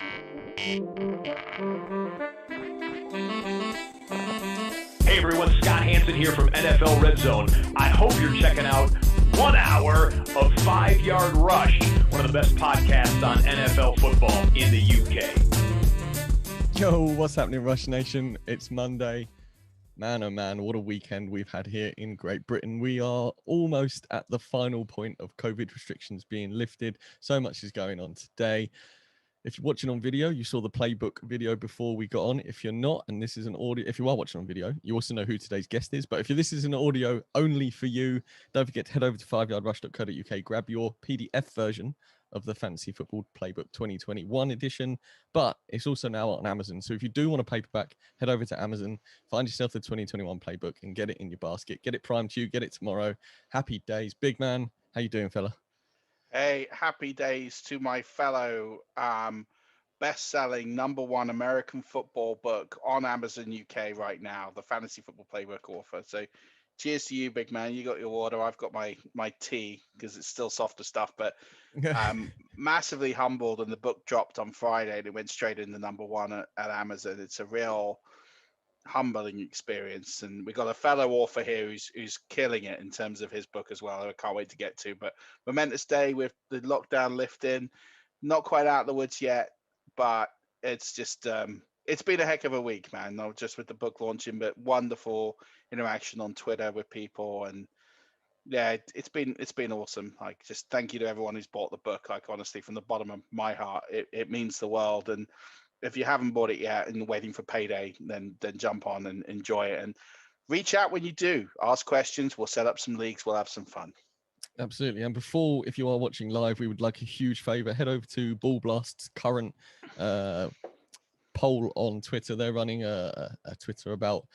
Hey everyone, Scott Hansen here from NFL Red Zone. I hope you're checking out 1 hour of 5 Yard Rush, one of the best podcasts on NFL football in the UK. Yo, what's happening, Rush Nation? It's Monday. Man, oh man, what a weekend we've had here in Great Britain. We are almost at the final point of COVID restrictions being lifted. So much is going on today. If you're watching on video, you saw the playbook video before we got on. If you're not, and this is an audio, if you are watching on video, you also know who today's guest is. But if this is an audio only for you, don't forget to head over to 5yardrush.co.uk, grab your PDF version of the Fantasy Football Playbook 2021 edition. But it's also now on Amazon. So if you do want a paperback, head over to Amazon, find yourself the 2021 playbook and get it in your basket. Get it primed to you, get it tomorrow. Happy days. Big man, how you doing, fella? Hey, happy days to my fellow best-selling #1 American football book on Amazon UK right now, the Fantasy Football Playbook author. So cheers to you, big man. You got your water. I've got my tea because it's still softer stuff, but massively humbled. And the book dropped on Friday and it went straight in the #1 at Amazon. It's a real humbling experience, and we got a fellow author here who's killing it in terms of his book as well. I can't wait to get to. But momentous day with the lockdown lifting, not quite out of the woods yet, but it's just it's been a heck of a week, man. Not just with the book launching, but wonderful interaction on Twitter with people, and yeah, it's been awesome. Like, just thank you to everyone who's bought the book. Like, honestly, from the bottom of my heart, it means the world. And if you haven't bought it yet and waiting for payday, then jump on and enjoy it, and reach out when you do. Ask questions. We'll set up some leagues. We'll have some fun. Absolutely. And before, if you are watching live, we would like a huge favor. Head over to Ball Blast's current poll on Twitter. They're running a Twitter about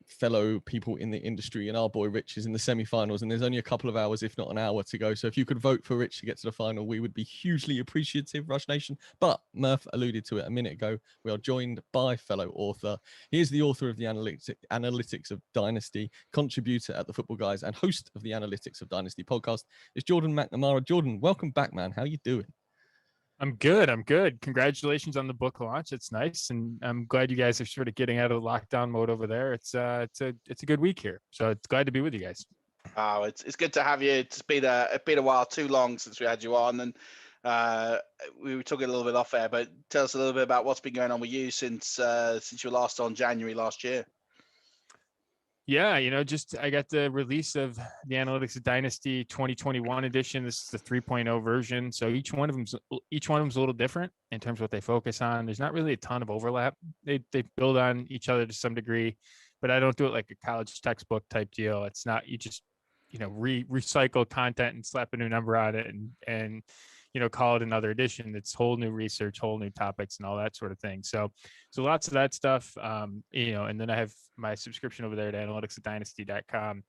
fellow people in the industry, and our boy Rich is in the semi-finals, and there's only a couple of hours, if not an hour, to go. So if you could vote for Rich to get to the final, we would be hugely appreciative, Rush Nation. But Murf alluded to it a minute ago. We are joined by fellow author. He is the author of the Analytics of Dynasty, contributor at the Football Guys, and host of the Analytics of Dynasty podcast. It's Jordan McNamara. Jordan, welcome back, man. How you doing? I'm good. Congratulations on the book launch. It's nice, and I'm glad you guys are sort of getting out of lockdown mode over there. It's a good week here, so it's glad to be with you guys. Oh, it's good to have you. It's been a while, too long since we had you on, and we were talking a little bit off air. But tell us a little bit about what's been going on with you since you were last on January last year. Yeah, I got the release of the Analytics of Dynasty 2021 edition. This is the 3.0 version. So each one of them's a little different in terms of what they focus on. There's not really a ton of overlap. They build on each other to some degree, but I don't do it like a college textbook type deal. It's not, you just, recycle content and slap a new number on it and call it another edition. It's whole new research, whole new topics, and all that sort of thing. So lots of that stuff, and then I have my subscription over there at analyticsofdynasty.com.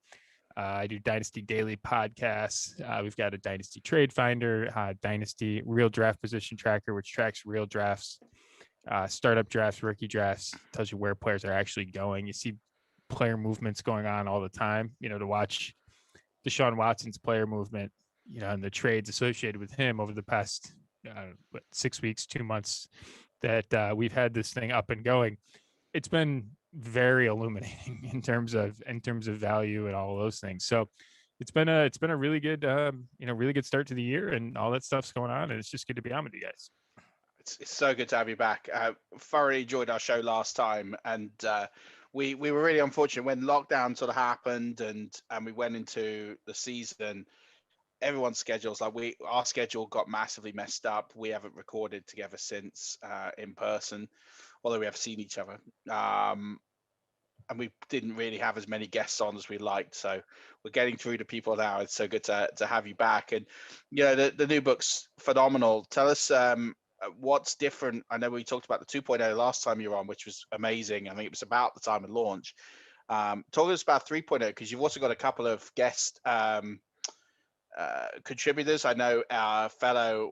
I do Dynasty Daily podcasts. We've got a Dynasty Trade Finder, Dynasty Real Draft Position Tracker, which tracks real drafts, startup drafts, rookie drafts, tells you where players are actually going. You see player movements going on all the time, to watch Deshaun Watson's player movement, and the trades associated with him over the past 6 weeks, 2 months that we've had this thing up and going. It's been very illuminating in terms of value and all of those things. So it's been a really good really good start to the year, and all that stuff's going on, and it's just good to be on with you guys. It's so good to have you back. Thoroughly enjoyed our show last time, and we were really unfortunate when lockdown sort of happened and we went into the season. Everyone's schedules, our schedule got massively messed up. We haven't recorded together since in person, although we have seen each other. And we didn't really have as many guests on as we liked. So we're getting through to people now. It's so good to have you back. And, the new book's phenomenal. Tell us what's different. I know we talked about the 2.0 last time you were on, which was amazing. I think it was about the time of launch. Talk to us about 3.0, because you've also got a couple of guest contributors. I know our fellow,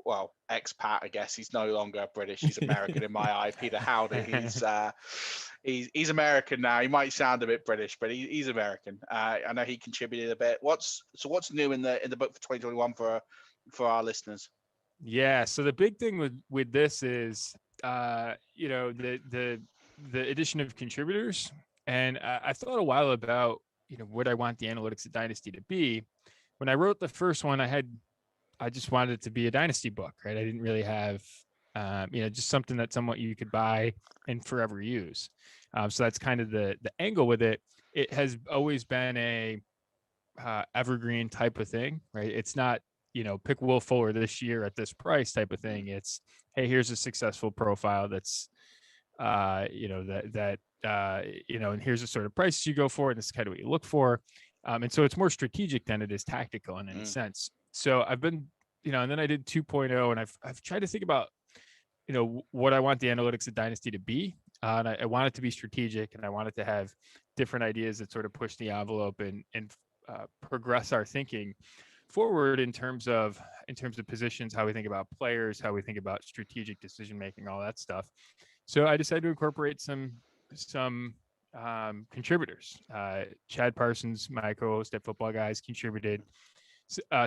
expat, I guess he's no longer British, he's American in my eye, Peter Howdy. He's American now. He might sound a bit British, but he's American. I know he contributed a bit. What's new in the book for 2021 for our listeners? Yeah. So the big thing with this is, the addition of contributors. And I thought a while about, what I want the analytics of Dynasty to be. When I wrote the first one, I just wanted it to be a Dynasty book, right? I didn't really have, just something that somewhat you could buy and forever use. So that's kind of the angle with it. It has always been a evergreen type of thing, right? It's not, pick Will Fuller this year at this price type of thing. It's, hey, here's a successful profile that's, and here's the sort of prices you go for, and this is kind of what you look for. And so it's more strategic than it is tactical in any sense. So I've been, and then I did 2.0, and I've tried to think about, what I want the analytics of Dynasty to be. And I want it to be strategic, and I want it to have different ideas that sort of push the envelope and progress our thinking forward in terms of positions, how we think about players, how we think about strategic decision making, all that stuff. So I decided to incorporate some contributors. Chad Parsons, my co-host at Football Guys, contributed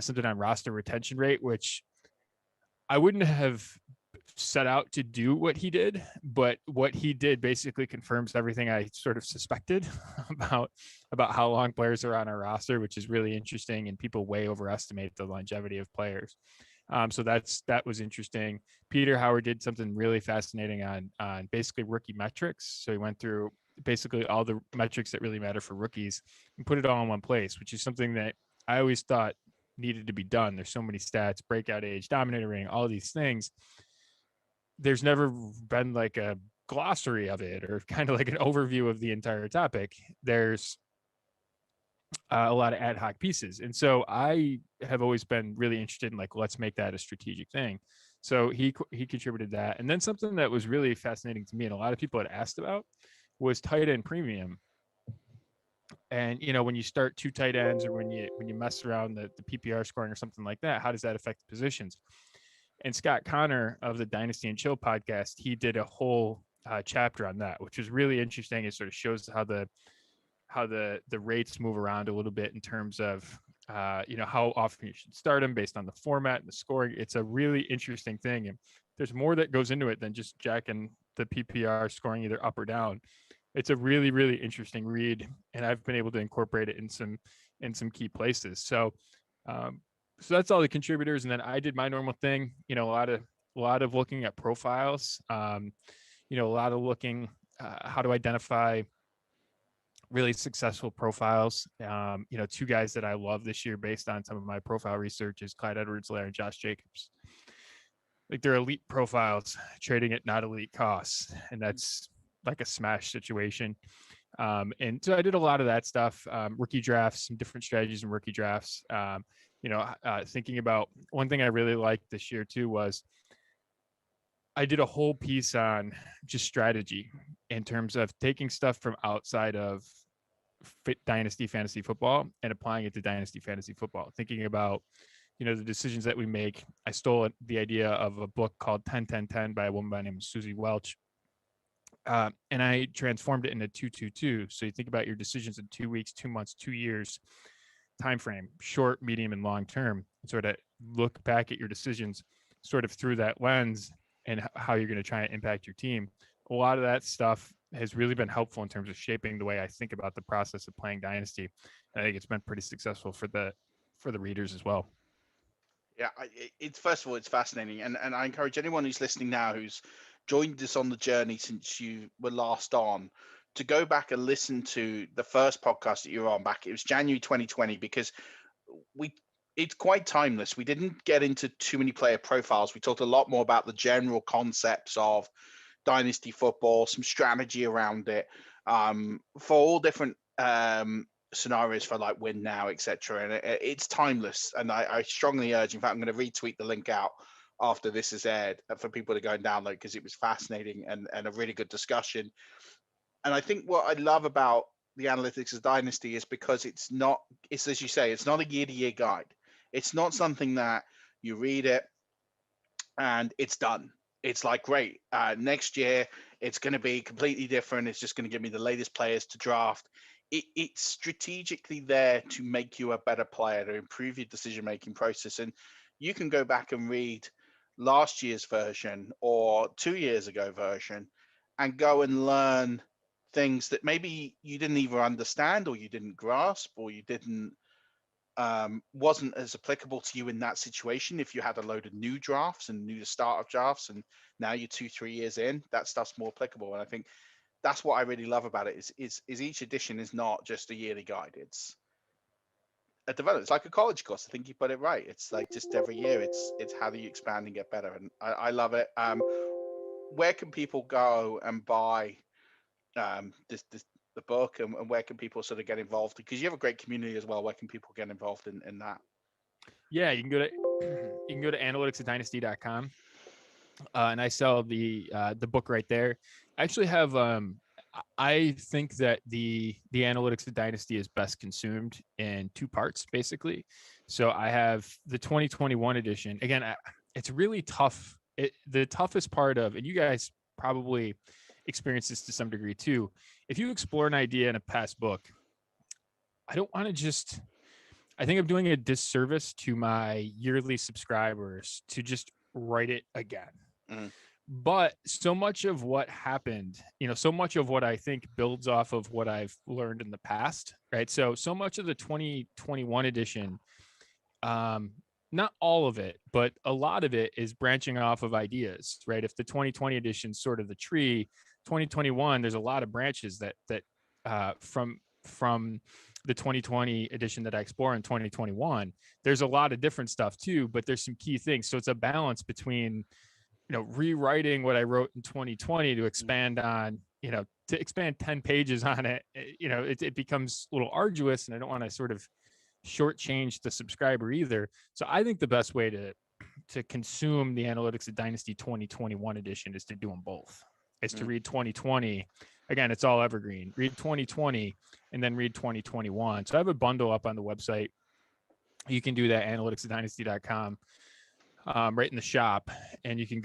something on roster retention rate, which I wouldn't have set out to do what he did, but what he did basically confirms everything I sort of suspected about how long players are on our roster, which is really interesting, and people way overestimate the longevity of players. So that was interesting. Peter Howard did something really fascinating on basically rookie metrics. So he went through basically all the metrics that really matter for rookies and put it all in one place, which is something that I always thought needed to be done. There's so many stats, breakout age, dominator rating, all these things. There's never been like a glossary of it or kind of like an overview of the entire topic. There's a lot of ad hoc pieces. And so I have always been really interested in, like, let's make that a strategic thing. So he contributed that. And then something that was really fascinating to me, and a lot of people had asked about, was tight end premium. And, when you start two tight ends, or when you mess around the PPR scoring or something like that, how does that affect the positions? And Scott Connor of the Dynasty and Chill podcast, he did a whole chapter on that, which was really interesting. It sort of shows how the rates move around a little bit in terms of, how often you should start them based on the format and the scoring. It's a really interesting thing. And there's more that goes into it than just jacking the PPR scoring either up or down. It's a really, really interesting read, and I've been able to incorporate it in some key places. So that's all the contributors. And then I did my normal thing, a lot of looking at profiles, a lot of looking how to identify really successful profiles. Two guys that I love this year based on some of my profile research is Clyde Edwards-Helaire and Josh Jacobs. Like, they're elite profiles trading at not elite costs, and that's like a smash situation. And so I did a lot of that stuff, rookie drafts, some different strategies in rookie drafts. Thinking about one thing I really liked this year too was I did a whole piece on just strategy in terms of taking stuff from outside of Dynasty fantasy football and applying it to Dynasty fantasy football, thinking about, the decisions that we make. I stole the idea of a book called 10-10-10 by a woman by the name of Susie Welch. And I transformed it into 2-2-2. So you think about your decisions in 2 weeks, 2 months, 2 years time frame, short, medium, and long term. Sort of look back at your decisions sort of through that lens and how you're going to try and impact your team. A lot of that stuff has really been helpful in terms of shaping the way I think about the process of playing Dynasty. I think it's been pretty successful for the readers as well. Yeah, it's first of all, it's fascinating, and I encourage anyone who's listening now who's joined us on the journey since you were last on to go back and listen to the first podcast that you were on back. It was January 2020, because it's quite timeless. We didn't get into too many player profiles. We talked a lot more about the general concepts of Dynasty football, some strategy around it, for all different scenarios for like win now, etc. And it's timeless. And I strongly urge, in fact, I'm going to retweet the link out after this is aired for people to go and download, because it was fascinating and a really good discussion. And I think what I love about the analytics of Dynasty is because it's as you say, it's not a year-to-year guide. It's not something that you read it and it's done. It's like, great, next year it's going to be completely different. It's just going to give me the latest players to draft. It's strategically there to make you a better player, to improve your decision-making process. And you can go back and read last year's version or 2 years ago version and go and learn things that maybe you didn't either understand or you didn't grasp or you didn't wasn't as applicable to you in that situation. If you had a load of new drafts and new start of drafts and now you're 2-3 years in, that stuff's more applicable. And I think that's what I really love about it is each edition is not just a yearly guide. It's a development. It's like a college course. I think you put it right. It's like just every year it's how do you expand and get better. And I love it. Where can people go and buy the book, and where can people sort of get involved? Because you have a great community as well. Where can people get involved in that? Yeah, you can go to analyticsdynasty.com, and I sell the book right there. I actually have I think that the Analytics of Dynasty is best consumed in two parts, basically. So I have the 2021 edition. Again, it's really tough. The toughest part of, and you guys probably experience this to some degree too. If you explore an idea in a past book, I don't want to just, I think I'm doing a disservice to my yearly subscribers to just write it again. Mm. But so much of what happened, so much of what I think builds off of what I've learned in the past, right? So much of the 2021 edition, not all of it, but a lot of it is branching off of ideas, right? If the 2020 edition is sort of the tree, 2021, there's a lot of branches that from the 2020 edition that I explore in 2021, there's a lot of different stuff too, but there's some key things. So it's a balance between, rewriting what I wrote in 2020 to expand on, to expand 10 pages on it, it becomes a little arduous, and I don't want to sort of shortchange the subscriber either. So I think the best way to consume the Analytics of Dynasty 2021 edition is to do them both. Is to read 2020. Again, it's all evergreen. Read 2020 and then read 2021. So I have a bundle up on the website. You can do that, analyticsdynasty.com. Right in the shop, and you can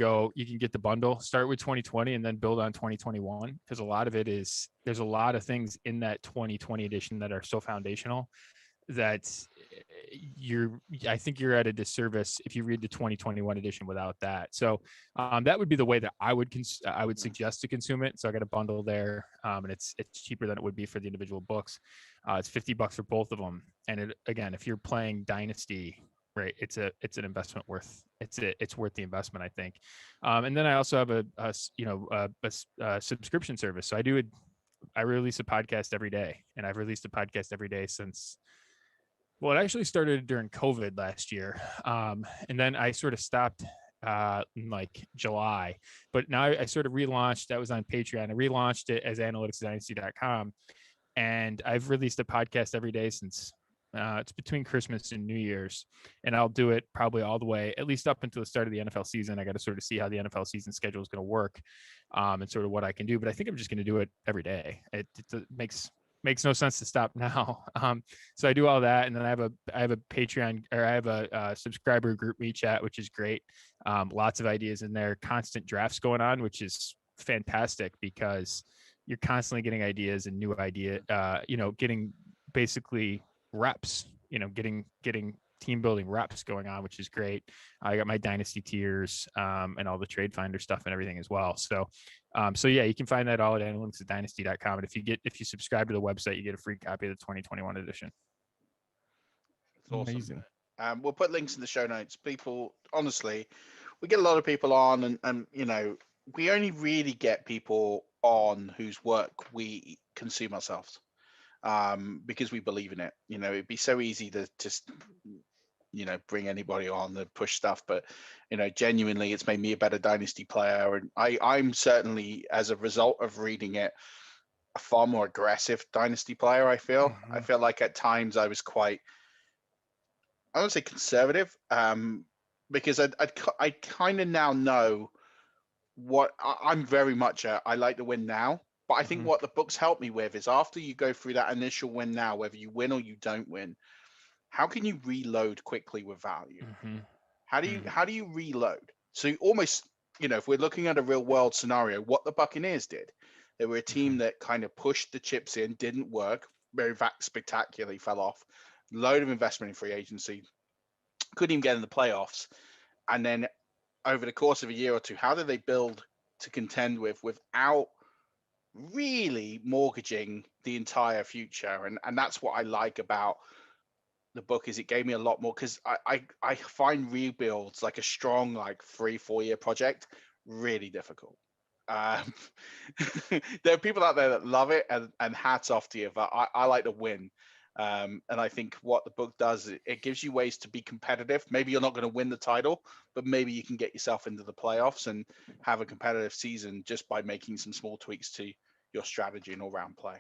get the bundle, start with 2020 and then build on 2021, because a lot of it is, there's a lot of things in that 2020 edition that are so foundational that I think you're at a disservice if you read the 2021 edition without that. So that would be the way that I would suggest to consume it. So I got a bundle there, and it's cheaper than it would be for the individual books. It's $50 for both of them. And again, if you're playing Dynasty, right, it's an investment worth. It's worth the investment, I think. And then I also have a subscription service. So I release a podcast every day, and I've released a podcast every day since. Well, it actually started during COVID last year, and then I sort of stopped in like July. But now I sort of relaunched. That was on Patreon. I relaunched it as analyticsdynasty.com, and I've released a podcast every day since. It's between Christmas and New Year's, and I'll do it probably all the way, at least up until the start of the NFL season. I got to sort of see how the NFL season schedule is going to work, and sort of what I can do. But I think I'm just going to do it every day. It makes no sense to stop now. So I do all that, and then I have a Patreon, or I have a subscriber group chat, which is great. Lots of ideas in there, constant drafts going on, which is fantastic because you're constantly getting ideas and new getting basically reps, getting team building reps going on, which is great. I got my Dynasty tiers and all the trade finder stuff and everything as well. So yeah, you can find that all at analyticsdynasty.com. And if you subscribe to the website, you get a free copy of the 2021 edition. It's awesome. Amazing. We'll put links in the show notes. People, honestly, we get a lot of people on, and we only really get people on whose work we consume ourselves. Because we believe in it. It'd be so easy to just, bring anybody on to push stuff, but genuinely, it's made me a better Dynasty player, and I'm certainly, as a result of reading it, a far more aggressive Dynasty player. I feel like at times I was quite, I don't say conservative, because I kind of now know what I'm very much I like to win now. But I think what the books help me with is, after you go through that initial win now, whether you win or you don't win, how can you reload quickly with value? How do you reload? So you almost, if we're looking at a real world scenario, what the Buccaneers did, they were a team that kind of pushed the chips in, didn't work, very spectacularly fell off, load of investment in free agency, couldn't even get in the playoffs, and then over the course of a year or two, how do they build to contend without really mortgaging the entire future? And that's what I like about the book, is it gave me a lot more, because I find rebuilds, like a strong, like 3-4 year project, really difficult. Um, there are people out there that love it, and hats off to you, but I like to win. And I think what the book does, it gives you ways to be competitive. Maybe you're not going to win the title, but maybe you can get yourself into the playoffs and have a competitive season just by making some small tweaks to your strategy and all-round play.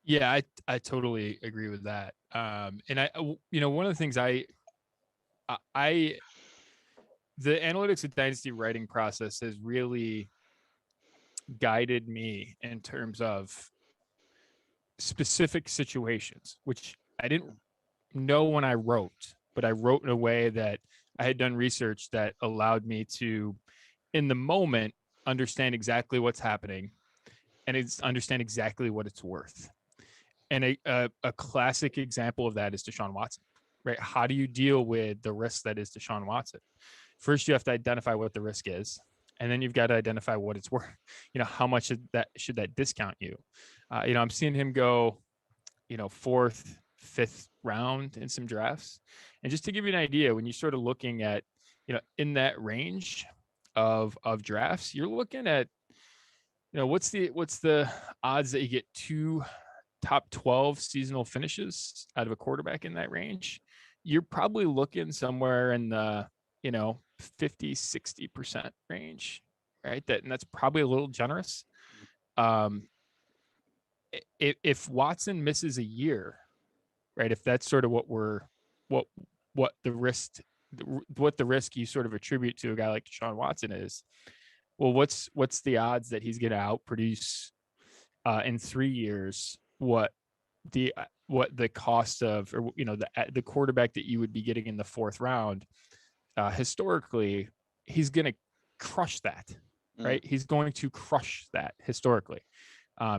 Yeah, I totally agree with that. And one of the things the analytics of Dynasty writing process has really guided me in terms of specific situations, which I didn't know when I wrote, but I wrote in a way that I had done research that allowed me to, in the moment, understand exactly what's happening and understand exactly what it's worth. And a classic example of that is Deshaun Watson, right? How do you deal with the risk that is Deshaun Watson? First, you have to identify what the risk is, and then you've got to identify what it's worth. How much should that discount you? I'm seeing him go, 4th, 5th round in some drafts. And just to give you an idea, when you're sort of looking at, in that range of drafts, you're looking at, what's the odds that you get 2 top 12 seasonal finishes out of a quarterback in that range? You're probably looking somewhere in the 50-60% range, right? And that's probably a little generous. If Watson misses a year, right, if that's sort of what the risk you sort of attribute to a guy like Deshaun Watson is, well, what's the odds that he's going to outproduce in 3 years what the cost of, or the quarterback that you would be getting in the 4th round? Historically, he's going to crush that, right? He's going to crush that historically.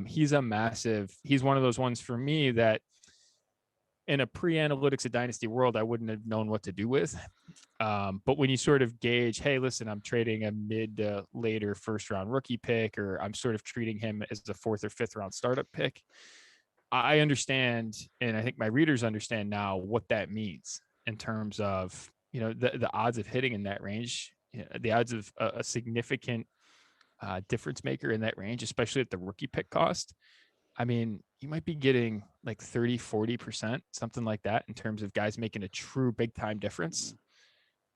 He's one of those ones for me that in a pre-analytics of Dynasty world, I wouldn't have known what to do with. But when you sort of gauge, hey, listen, I'm trading a mid to later 1st round rookie pick, or I'm sort of treating him as a 4th or 5th round startup pick, I understand, and I think my readers understand now what that means in terms of, the odds of hitting in that range, the odds of a significant difference maker in that range, especially at the rookie pick cost. I mean, you might be getting like 30-40%, something like that, in terms of guys making a true big time difference.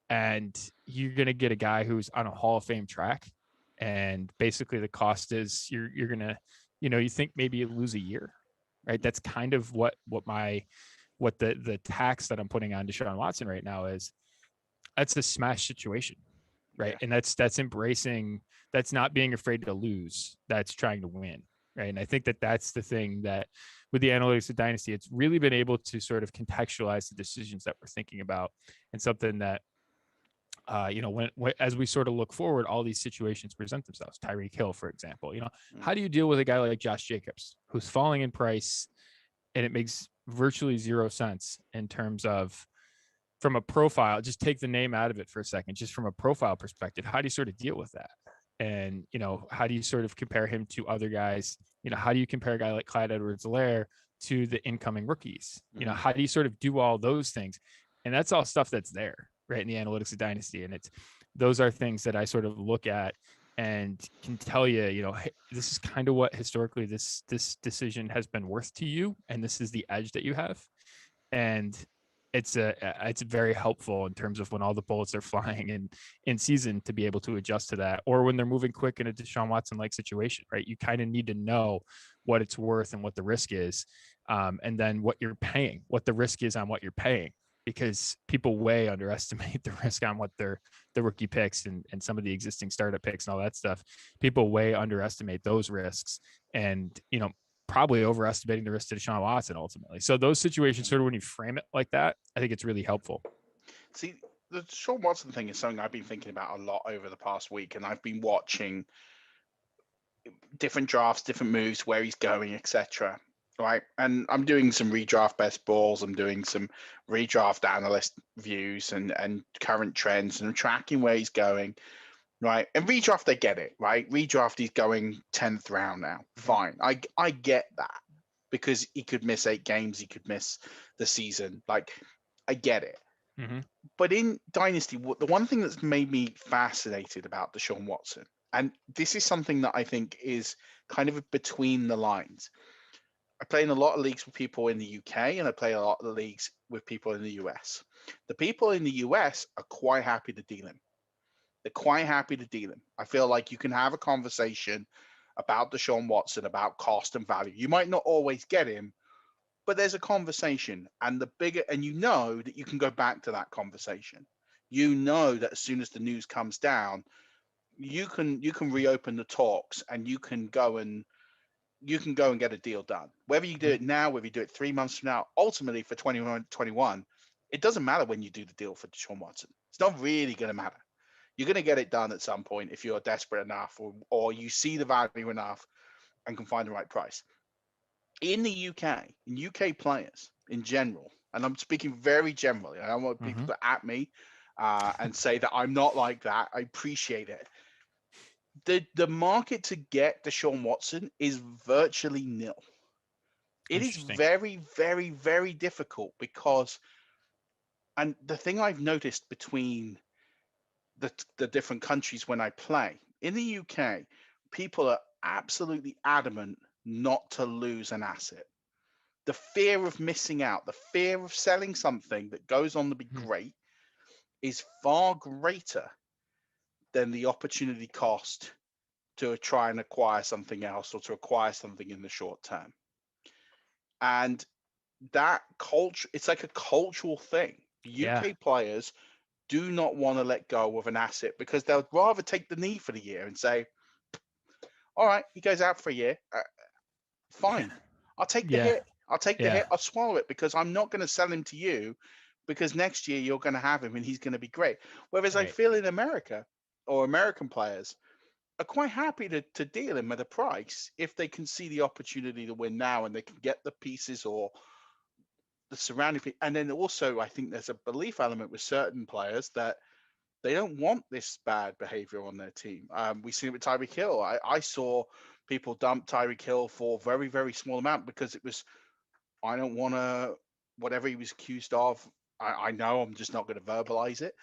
And you're going to get a guy who's on a Hall of Fame track. And basically the cost is you're going to, you think maybe you lose a year, right? That's kind of what the tax that I'm putting on Deshaun Watson right now is. That's a smash situation, right? Yeah. And that's embracing, that's not being afraid to lose, that's trying to win, right? And I think that's the thing that with the analytics of Dynasty, it's really been able to sort of contextualize the decisions that we're thinking about, and something that when as we sort of look forward, all these situations present themselves. Tyreek Hill, for example, how do you deal with a guy like Josh Jacobs, who's falling in price, and it makes virtually zero sense in terms of, from a profile, just take the name out of it for a second, just from a profile perspective, how do you sort of deal with that? And, how do you sort of compare him to other guys? How do you compare a guy like Clyde Edwards-Helaire to the incoming rookies? How do you sort of do all those things? And that's all stuff that's there, right, in the analytics of Dynasty. And those are things that I sort of look at and can tell you, hey, this is kind of what historically this decision has been worth to you, and this is the edge that you have. And it's very helpful in terms of when all the bullets are flying in season to be able to adjust to that, or when they're moving quick in a Deshaun Watson like situation, right? You kind of need to know what it's worth and what the risk is, and then what you're paying, what the risk is on what you're paying, because people way underestimate the risk on what the rookie picks and some of the existing startup picks and all that stuff. People way underestimate those risks, and probably overestimating the risk to Deshaun Watson ultimately. So those situations, sort of when you frame it like that, I think it's really helpful. See, the Deshaun Watson thing is something I've been thinking about a lot over the past week, and I've been watching different drafts, different moves, where he's going, etc. Right. And I'm doing some redraft best balls. I'm doing some redraft analyst views and current trends, and I'm tracking where he's going. Right. And redraft, I get it. Right. Redraft, he's going 10th round now. Fine. I get that, because he could miss 8 games. He could miss the season. Like, I get it. Mm-hmm. But in Dynasty, the one thing that's made me fascinated about Deshaun Watson, and this is something that I think is kind of between the lines. I play in a lot of leagues with people in the UK, and I play a lot of the leagues with people in the US. The people in the US are quite happy to deal him. They're quite happy to deal him. I feel like you can have a conversation about Deshaun Watson, about cost and value. You might not always get him, but there's a conversation, and you know that you can go back to that conversation. You know that as soon as the news comes down, you can reopen the talks, and you can go and get a deal done. Whether you do it now, whether you do it 3 months from now, ultimately for 21, it doesn't matter when you do the deal for Deshaun Watson. It's not really going to matter. You're going to get it done at some point if you're desperate enough, or you see the value enough and can find the right price. In the UK, in UK players in general, and I'm speaking very generally, I don't want people to at me and say that I'm not like that. I appreciate it. The market to get Deshaun Watson is virtually nil. It is very, very, very difficult, because, and the thing I've noticed between the different countries when I play, in the UK, people are absolutely adamant not to lose an asset. The fear of missing out, the fear of selling something that goes on to be great is far greater than the opportunity cost to try and acquire something else, or to acquire something in the short term. And that culture, it's like a cultural thing. UK players do not want to let go of an asset, because they'll rather take the knee for the year and say, all right, he goes out for a year. Fine. I'll take the hit. I'll take the hit. I'll swallow it, because I'm not going to sell him to you, because next year you're going to have him and he's going to be great. Whereas I feel in America, or American players are quite happy to deal him at a price if they can see the opportunity to win now, and they can get the pieces or the surrounding people. And then also, I think there's a belief element with certain players that they don't want this bad behavior on their team. We see it with Tyreek Hill. I saw people dump Tyreek Hill for very, very small amount, because it was, I don't want to, whatever he was accused of, I know I'm just not going to verbalize it.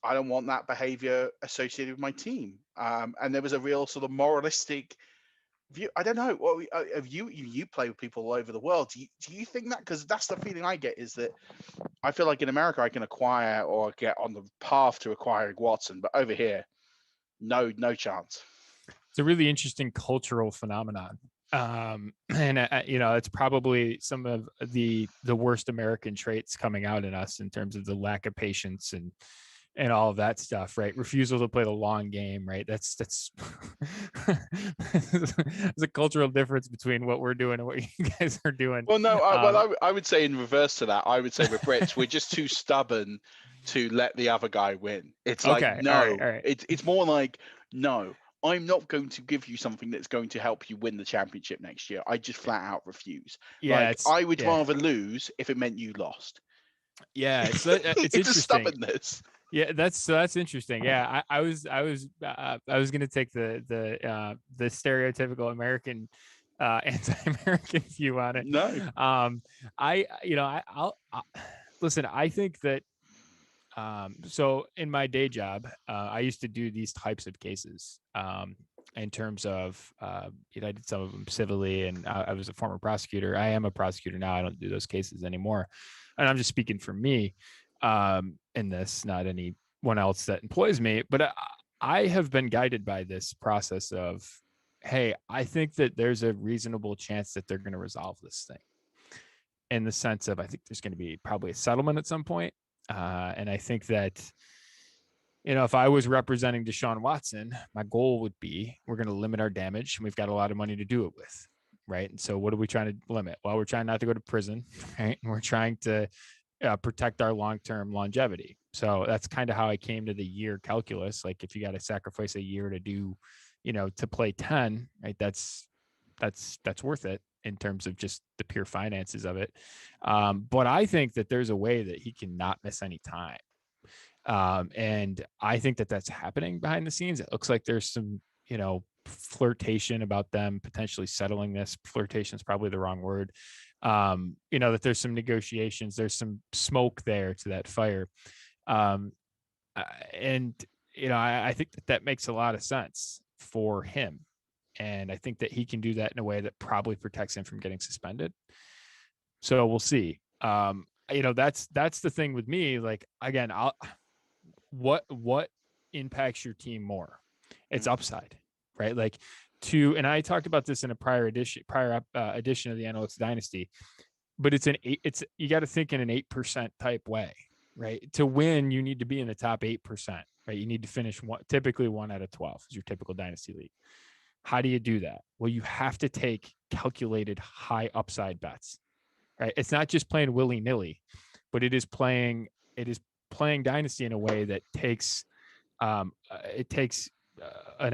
I don't want that behavior associated with my team. And there was a real sort of moralistic view. I don't know. What have you play with people all over the world? Do you think that? Because that's the feeling I get, is that I feel like in America I can acquire or get on the path to acquiring Watson, but over here, no chance. It's a really interesting cultural phenomenon. And it's probably some of the worst American traits coming out in us, in terms of the lack of patience and all of that stuff, right? Refusal to play the long game, right? That's there's a cultural difference between what we're doing and what you guys are doing. Well, no, I would say in reverse to that, I would say with Brits, we're just too stubborn to let the other guy win. It's like, no, all right. It's more like, no, I'm not going to give you something that's going to help you win the championship next year. I just flat out refuse. Yeah, I would rather lose if it meant you lost. Yeah, it's it's a stubbornness. Yeah, that's interesting. Yeah, I was going to take the stereotypical American anti-American view on it. No, I'll listen. I think that so in my day job, I used to do these types of cases. In terms of I did some of them civilly, and I was a former prosecutor. I am a prosecutor now. I don't do those cases anymore, and I'm just speaking for me. In this, not anyone else that employs me, but I have been guided by this process of, hey, I think that there's a reasonable chance that they're going to resolve this thing, in the sense of, I think there's going to be probably a settlement at some point. And I think that, if I was representing Deshaun Watson, my goal would be, we're going to limit our damage, and we've got a lot of money to do it with. Right. And so what are we trying to limit? Well, we're trying not to go to prison, right? And we're trying to protect our long-term longevity. So that's kind of how I came to the year calculus. Like, if you got to sacrifice a year to do, to play 10, right? That's worth it. in terms of just the pure finances of it. But I think that there's a way that he cannot miss any time. And I think that that's happening behind the scenes. It looks like there's some, flirtation about them potentially settling this. Flirtation is probably the wrong word. That there's some negotiations, there's some smoke there to that fire. I think that makes a lot of sense for him. And I think that he can do that in a way that probably protects him from getting suspended. So we'll see. That's the thing with me. Like, again, what impacts your team more? It's upside, right? Like and I talked about this in a prior edition of the Analytics Dynasty, but you got to think in an 8% type way, right? To win, you need to be in the top 8%, right? You need to finish typically 1 out of 12 is your typical Dynasty league. How do you do that? Well, you have to take calculated high upside bets, right? It's not just playing willy-nilly, but it is playing Dynasty in a way that takes an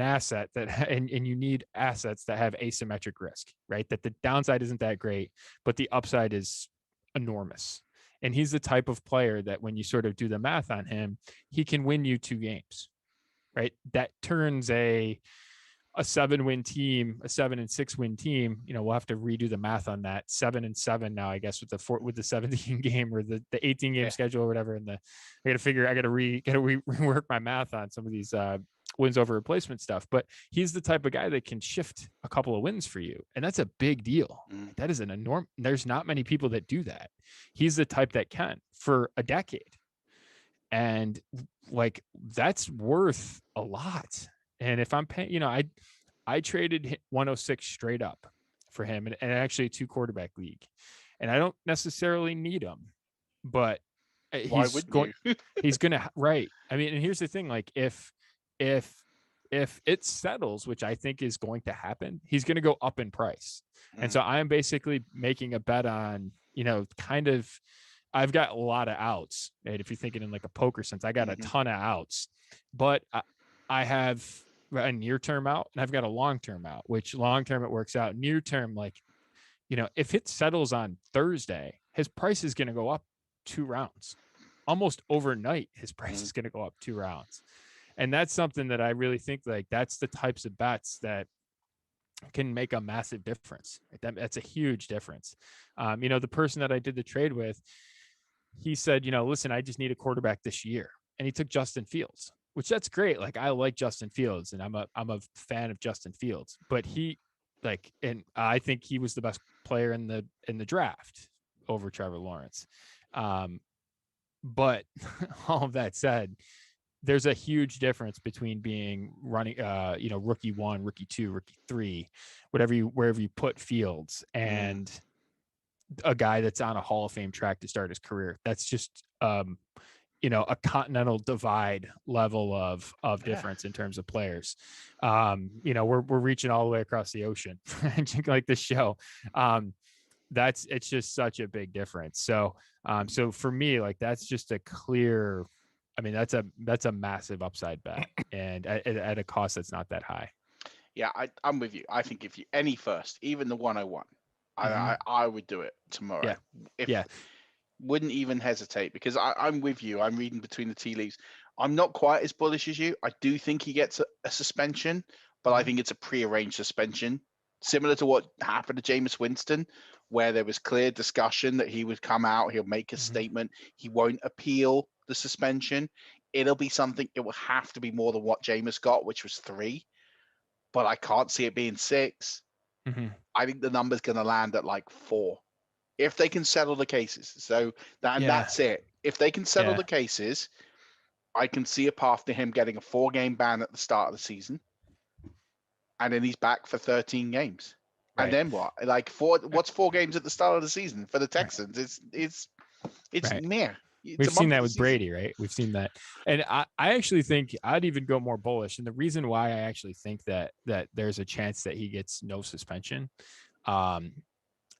asset and you need assets that have asymmetric risk, right? That the downside isn't that great, but the upside is enormous. And he's the type of player that when you sort of do the math on him, he can win you 2 games, right? That turns a 7-win team, a 7-6 win team. We'll have to redo the math on that. 7-7 now, I guess, with the 17 game or the 18 game schedule or whatever. And I got to rework my math on some of these wins over replacement stuff. But he's the type of guy that can shift a couple of wins for you, and that's a big deal. That is an enormous. There's not many people that do that. He's the type that can for a decade, and like that's worth a lot. And if I'm paying, I traded 106 straight up for him, and actually a 2 quarterback league, and I don't necessarily need him, but he's going to, right. I mean, and here's the thing, like if it settles, which I think is going to happen, he's going to go up in price. And so I'm basically making a bet on, I've got a lot of outs, right? If you're thinking in like a poker sense, I got a ton of outs, but I have a near-term out and I've got a long-term out, which long-term it works out. Near-term, like, if it settles on Thursday, his price is going to go up 2 rounds. Almost overnight, his price is going to go up 2 rounds. And that's something that I really think, like, that's the types of bets that can make a massive difference. That's a huge difference. The person that I did the trade with, he said, listen, I just need a quarterback this year. And he took Justin Fields, which that's great. Like, I like Justin Fields and I'm a fan of Justin Fields, but and I think he was the best player in the draft over Trevor Lawrence. But all of that said, there's a huge difference between being running, rookie 1, rookie 2, rookie 3, wherever you put Fields, and a guy that's on a Hall of Fame track to start his career. That's just, a continental divide level of difference in terms of players. We're reaching all the way across the ocean, like this show. It's just such a big difference. So for me, like, that's just a clear, I mean, that's a massive upside bet, and at a cost that's not that high. Yeah, I'm with you. I think if you any first, even the 101, I would do it tomorrow. Wouldn't even hesitate, because I'm with you. I'm reading between the tea leaves. I'm not quite as bullish as you. I do think he gets a suspension, but I think it's a prearranged suspension, similar to what happened to Jameis Winston, where there was clear discussion that he would come out, he'll make a statement, he won't appeal the suspension. It'll be something, it will have to be more than what Jameis got, which was 3, but I can't see it being 6. I think the number's going to land at like 4 if they can settle the cases. So that's it. If they can settle the cases, I can see a path to him getting a 4-game ban at the start of the season, and then he's back for 13 games. Right. And then what? Like, what's 4 games at the start of the season for the Texans? It's mere. We've seen that with Brady, right? We've seen that. And I actually think I'd even go more bullish. And the reason why I actually think that there's a chance that he gets no suspension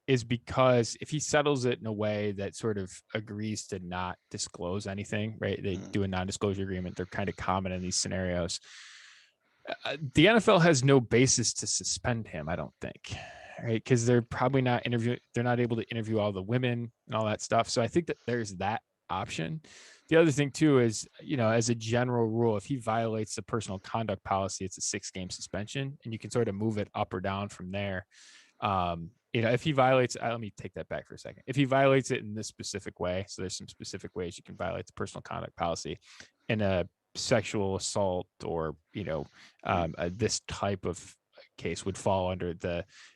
is because if he settles it in a way that sort of agrees to not disclose anything, right? They do a non-disclosure agreement. They're kind of common in these scenarios. The NFL has no basis to suspend him, I don't think. right? Because they're probably not they're not able to interview all the women and all that stuff. So I think that there's that option. The other thing too is, as a general rule, if he violates the personal conduct policy, it's a 6-game suspension, and you can sort of move it up or down from there. If he violates, let me take that back for a second. If he violates it in this specific way, so there's some specific ways you can violate the personal conduct policy in a sexual assault or, this type of case would fall under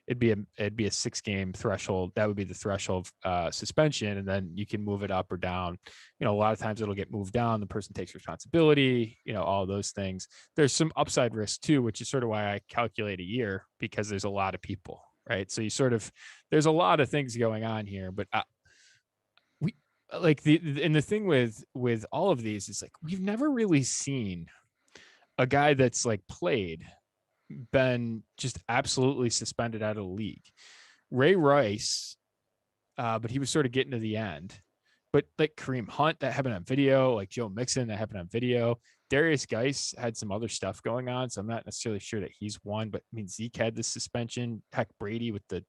it'd be a 6-game threshold. That would be the threshold suspension, and then you can move it up or down. A lot of times it'll get moved down, the person takes responsibility, all those things. There's some upside risk too, which is sort of why I calculate a year, because there's a lot of people, right? So there's a lot of things going on here, but we like the thing with all of these is, like, we've never really seen a guy that's like been just absolutely suspended out of the league. Ray Rice, but he was sort of getting to the end. But like Kareem Hunt, that happened on video. Like Joe Mixon, that happened on video. Darius Geis had some other stuff going on, so I'm not necessarily sure that he's one. But I mean, Zeke had the suspension. Heck, Brady with the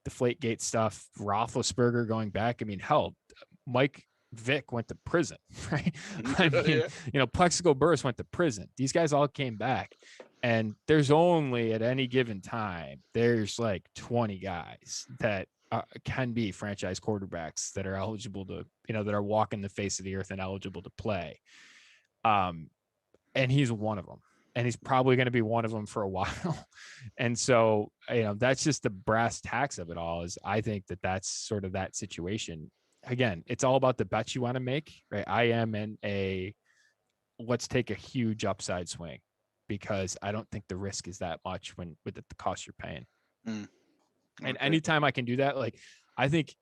Deflategate stuff. Roethlisberger going back. I mean, hell, Mike Vick went to prison, right? I mean, Plexico Burress went to prison. These guys all came back. And there's only, at any given time, there's like 20 guys that can be franchise quarterbacks that are eligible to, that are walking the face of the earth and eligible to play. And he's one of them. And he's probably going to be one of them for a while. And so, that's just the brass tacks of it all. Is I think that's sort of that situation. Again, it's all about the bets you want to make, right? I am in let's take a huge upside swing, because I don't think the risk is that much with the cost you're paying. And anytime I can do that, like, I think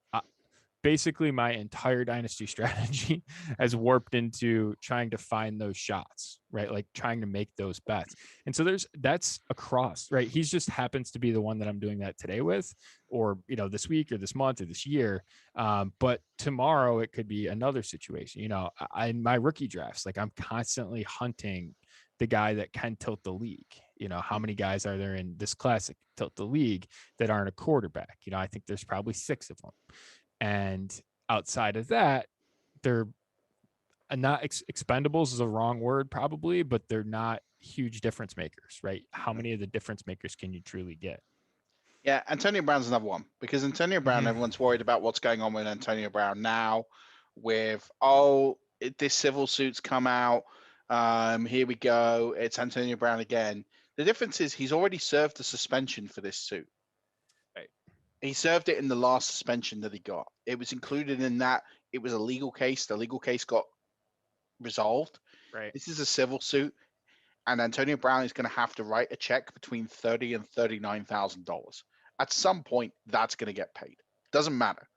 basically my entire dynasty strategy has warped into trying to find those shots, right? Like trying to make those bets. And so that's across, right? He's just happens to be the one that I'm doing that today with, or, this week or this month or this year. But tomorrow it could be another situation. In my rookie drafts, like, I'm constantly hunting the guy that can tilt the league. How many guys are there in this classic tilt the league that aren't a quarterback? I think there's probably 6 of them. And outside of that, they're not expendables is a wrong word probably, but they're not huge difference makers, right? How many of the difference makers can you truly get? Yeah, Antonio Brown's another one, because Antonio Brown, everyone's worried about what's going on with Antonio Brown now with, this civil suit's come out. Here we go. It's Antonio Brown again. The difference is he's already served the suspension for this suit. Right. He served it in the last suspension that he got. It was included in that. It was a legal case. The legal case got resolved. Right. This is a civil suit, and Antonio Brown is going to have to write a check between $30,000 and $39,000. At some point, that's going to get paid. Doesn't matter.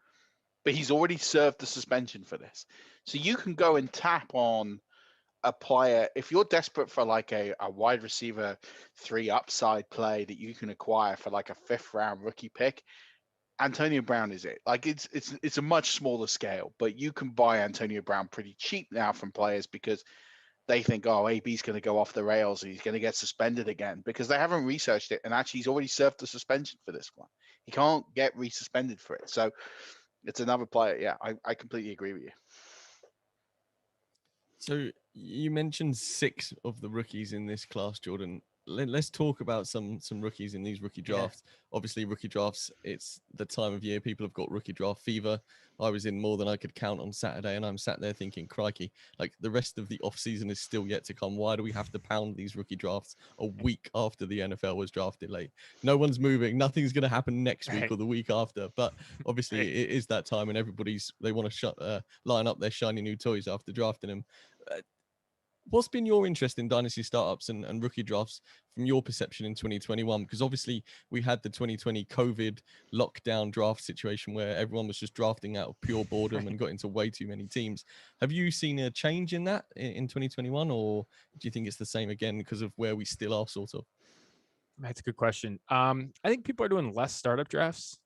But he's already served the suspension for this. So you can go and tap on a player if you're desperate for like a wide receiver 3 upside play that you can acquire for like a 5th round rookie pick. Antonio Brown is it. Like, it's a much smaller scale, but you can buy Antonio Brown pretty cheap now from players because they think, AB's going to go off the rails. He's going to get suspended again, because they haven't researched it. And actually, he's already served the suspension for this one. He can't get resuspended for it. So it's another player. Yeah, I completely agree with you. So you mentioned 6 of the rookies in this class, Jordan. Let's talk about some rookies in these rookie drafts. Yeah. Obviously, rookie drafts, it's the time of year people have got rookie draft fever. I was in more than I could count on Saturday, and I'm sat there thinking, crikey, like, the rest of the offseason is still yet to come. Why do we have to pound these rookie drafts a week after the NFL was drafted late? No one's moving. Nothing's going to happen next week or the week after. But obviously, it is that time, and they want to line up their shiny new toys after drafting them. What's been your interest in dynasty startups and rookie drafts from your perception in 2021? Because obviously we had the 2020 COVID lockdown draft situation where everyone was just drafting out of pure boredom and got into way too many teams. Have you seen a change in that in 2021, or do you think it's the same again because of where we still are, sort of? That's a good question. I think people are doing less startup drafts.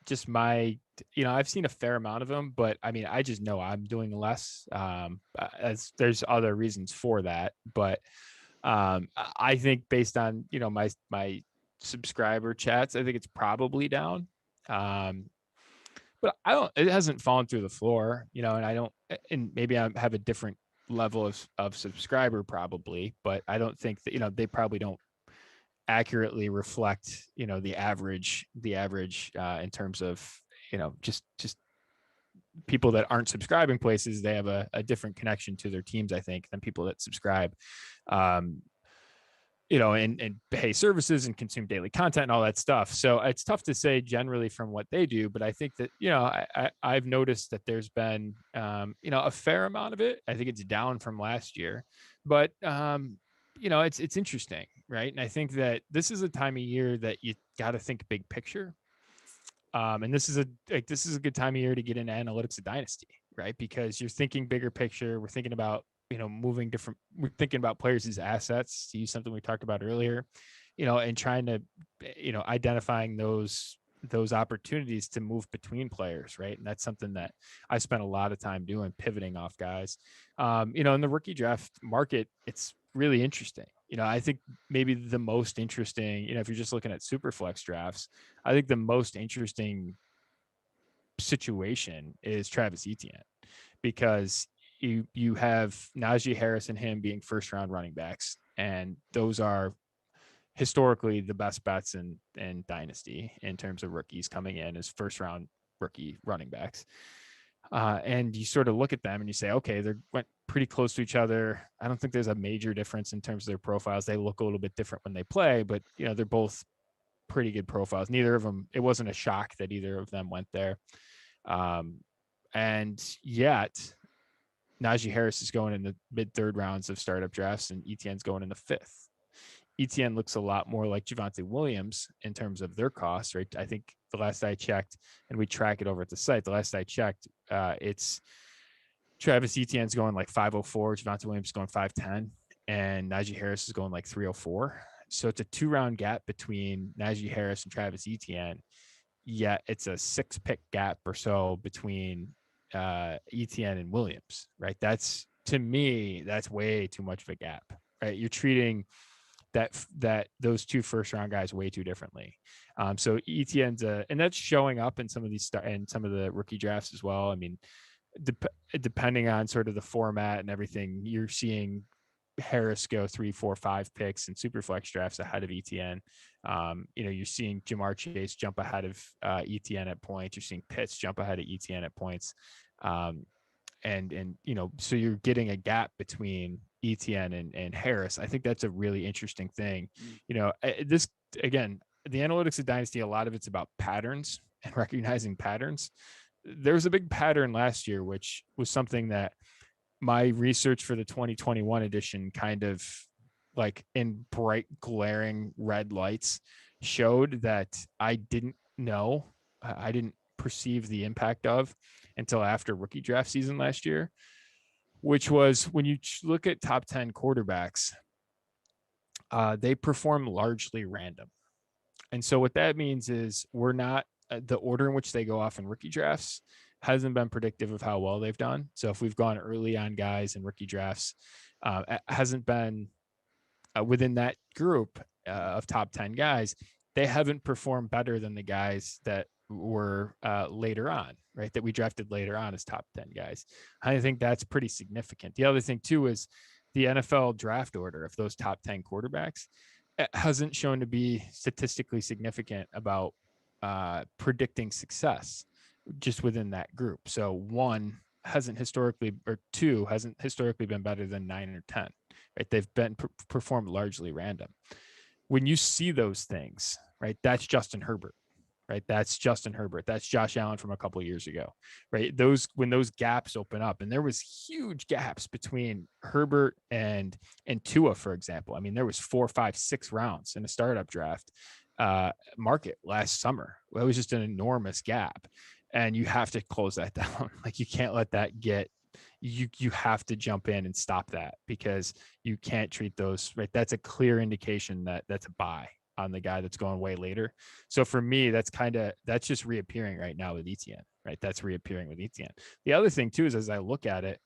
Just I've seen a fair amount of them, but I mean, I just know I'm doing less, as there's other reasons for that. But, I think based on, my subscriber chats, I think it's probably down. But it hasn't fallen through the floor, and maybe I have a different level of subscriber probably, but I don't think that, they probably don't accurately reflect, the average in terms of, just people that aren't subscribing places. They have a different connection to their teams, I think, than people that subscribe, and pay services and consume daily content and all that stuff. So it's tough to say generally from what they do, but I think that, I've noticed that there's been, a fair amount of it. I think it's down from last year, but, it's interesting, right? And I think that this is a time of year that you got to think big picture. And this is a good time of year to get into analytics of Dynasty, right? Because you're thinking bigger picture. We're thinking about, we're thinking about players as assets, to use something we talked about earlier, and trying to, identifying those opportunities to move between players, right? And that's something that I spent a lot of time doing, pivoting off guys. In the rookie draft market, it's really interesting. I think maybe the most interesting, if you're just looking at super flex drafts, I think the most interesting situation is Travis Etienne, because you have Najee Harris and him being first round running backs, and those are historically the best bets in Dynasty in terms of rookies coming in as first round rookie running backs. And you sort of look at them and you say, okay, they went pretty close to each other. I don't think there's a major difference in terms of their profiles. They look a little bit different when they play, but they're both pretty good profiles. Neither of them, it wasn't a shock that either of them went there. And yet Najee Harris is going in the mid third rounds of startup drafts, and Etienne's going in the fifth. Etienne looks a lot more like Javonte Williams in terms of their costs, right? I think the last I checked, and we track it over at the site, the last I checked, it's Travis Etienne's going like 504, Javonte Williams is going 510, and Najee Harris is going like 304. So it's a 2-round gap between Najee Harris and Travis Etienne, yet it's a 6-pick gap or so between Etienne and Williams, right? That's, to me, that's way too much of a gap, right? You're treating that those two first round guys way too differently. So Etienne's and that's showing up in some of these and some of the rookie drafts as well. I mean, depending on sort of the format and everything, you're seeing Harris go 3, 4, 5 picks in superflex drafts ahead of Etienne. You're seeing Jamar Chase jump ahead of Etienne at points. You're seeing Pitts jump ahead of Etienne at points. So you're getting a gap between Etienne and Harris. I think that's a really interesting thing. This, again, the analytics of Dynasty, a lot of it's about patterns and recognizing patterns. There was a big pattern last year, which was something that my research for the 2021 edition kind of, like, in bright glaring red lights, showed that I didn't know, I didn't perceive the impact of until after rookie draft season last year, which was when you look at top 10 quarterbacks, they perform largely random. And so what that means is we're not, the order in which they go off in rookie drafts hasn't been predictive of how well they've done. So if we've gone early on guys in rookie drafts, it hasn't been within that group of top 10 guys, they haven't performed better than the guys that were later on, right? That we drafted later on as top 10 guys. I think that's pretty significant. The other thing too is the NFL draft order of those top 10 quarterbacks hasn't shown to be statistically significant about predicting success just within that group. So 1 hasn't historically, or 2 hasn't historically been better than 9 or 10, right? They've been performed largely random. When you see those things, right? That's Justin Herbert. Right. That's Justin Herbert. That's Josh Allen from a couple of years ago. Right. When those gaps open up, and there was huge gaps between Herbert and Tua, for example. I mean, there was 4, 5, 6 rounds in a startup draft market last summer. It was just an enormous gap, and you have to close that down. Like, you can't let that get, you have to jump in and stop that, because you can't treat those, right? That's a clear indication that that's a buy on the guy that's going way later. So for me, that's just reappearing right now with Etienne, right? That's reappearing with Etienne. The other thing too is, as I look at it,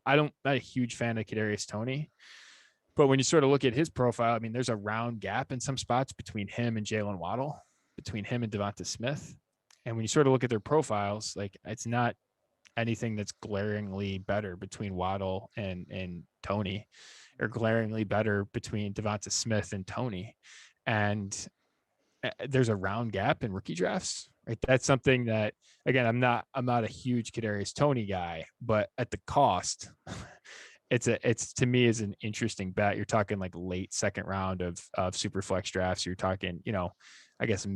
I'm not a huge fan of Kadarius Toney, But when you sort of look at his profile, I mean, there's a round gap in some spots between him and Jalen Waddle, between him and Devonta Smith. And when you sort of look at their profiles, like it's not anything that's glaringly better between Waddle and Tony, or glaringly better between Devonta Smith and Tony. And there's a round gap in rookie drafts, right? That's something that, again, I'm not a huge Kadarius Tony guy, but at the cost, it's to me is an interesting bet. You're talking like late second round of super flex drafts. You're talking, I guess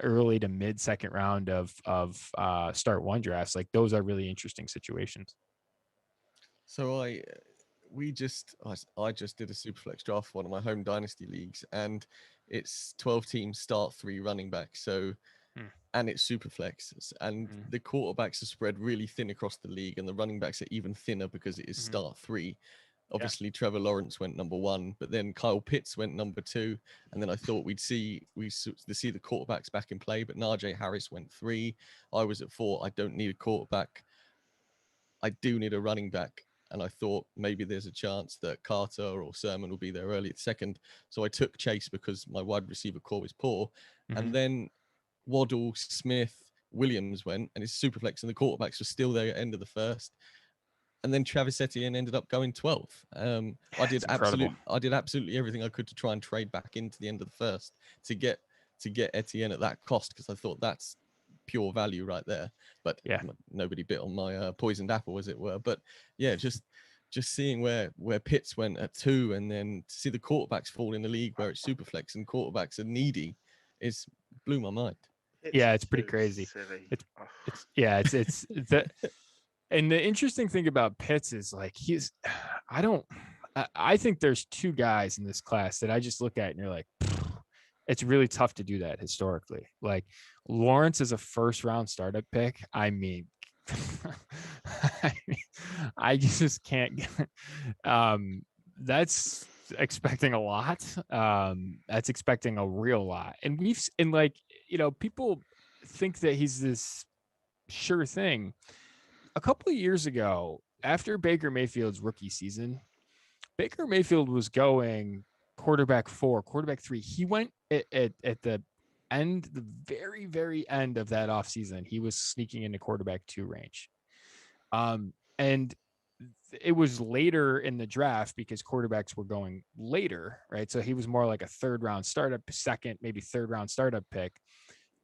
early to mid second round of start one drafts. Like those are really interesting situations. So I just did a Superflex draft for one of my home dynasty leagues, and it's 12 teams, start 3 running backs. So and it's Superflex, and the quarterbacks are spread really thin across the league, and the running backs are even thinner because it is start 3. Obviously, Trevor Lawrence went number 1, but then Kyle Pitts went number 2, and then I thought we'd see the quarterbacks back in play, but Najee Harris went 3. I was at 4. I don't need a quarterback. I do need a running back, and I thought maybe there's a chance that Carter or Sherman will be there early at second. So I took Chase because my wide receiver core was poor, and then Waddle, Smith, Williams went, and his Superflex and the quarterbacks were still there at the end of the first. And then Travis Etienne ended up going 12th. I did absolutely everything I could to try and trade back into the end of the first to get Etienne at that cost, because I thought that's pure value right there. But nobody bit on my poisoned apple, as it were. But yeah, just seeing where Pitts went at 2, and then to see the quarterbacks fall in the league where it's Superflex and quarterbacks are needy, blew my mind. It's pretty crazy. It's that. And the interesting thing about Pitts is like I think there's 2 guys in this class that I just look at and you're like, it's really tough to do that historically. Like Lawrence is a first round startup pick. I mean, I just can't get, that's expecting a lot. That's expecting a real lot. And people think that he's this sure thing. A couple of years ago, after Baker Mayfield's rookie season, Baker Mayfield was going quarterback 4, quarterback 3. He went at the end, the very, very end of that offseason, he was sneaking into quarterback 2 range. And it was later in the draft because quarterbacks were going later, right? So he was more like a 3rd round startup, second, maybe 3rd round startup pick.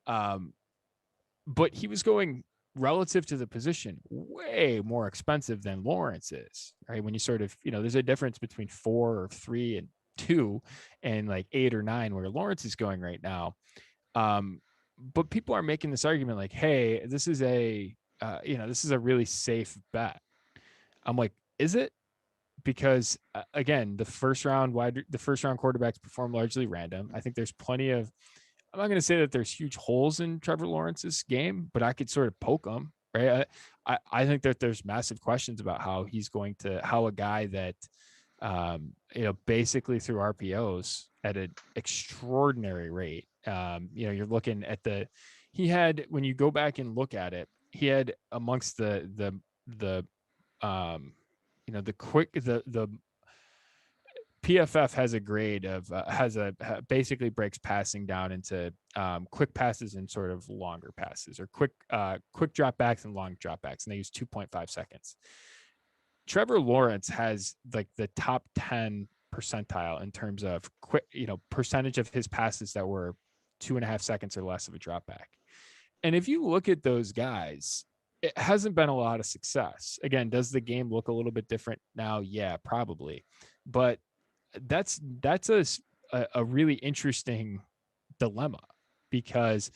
But he was going, relative to the position, way more expensive than Lawrence is, right? When you sort of, there's a difference between 4 or 3 and 2 and like 8 or 9 where Lawrence is going right now. But people are making this argument like, hey, this is a really safe bet. I'm like, is it? Because again, the first round quarterbacks perform largely random. I think there's plenty of, I'm not going to say that there's huge holes in Trevor Lawrence's game, but I could sort of poke them, right? I think that there's massive questions about how a guy that, basically through RPOs at an extraordinary rate. You're looking at when you go back and look at it, he had amongst the PFF has a grade of basically breaks passing down into quick passes and sort of longer passes, or quick drop backs and long drop backs, and they use 2.5 seconds. Trevor Lawrence has like the top 10 percentile in terms of quick, percentage of his passes that were 2.5 seconds or less of a drop back. And if you look at those guys, it hasn't been a lot of success. Again, does the game look a little bit different now? Yeah, probably. But that's a really interesting dilemma, because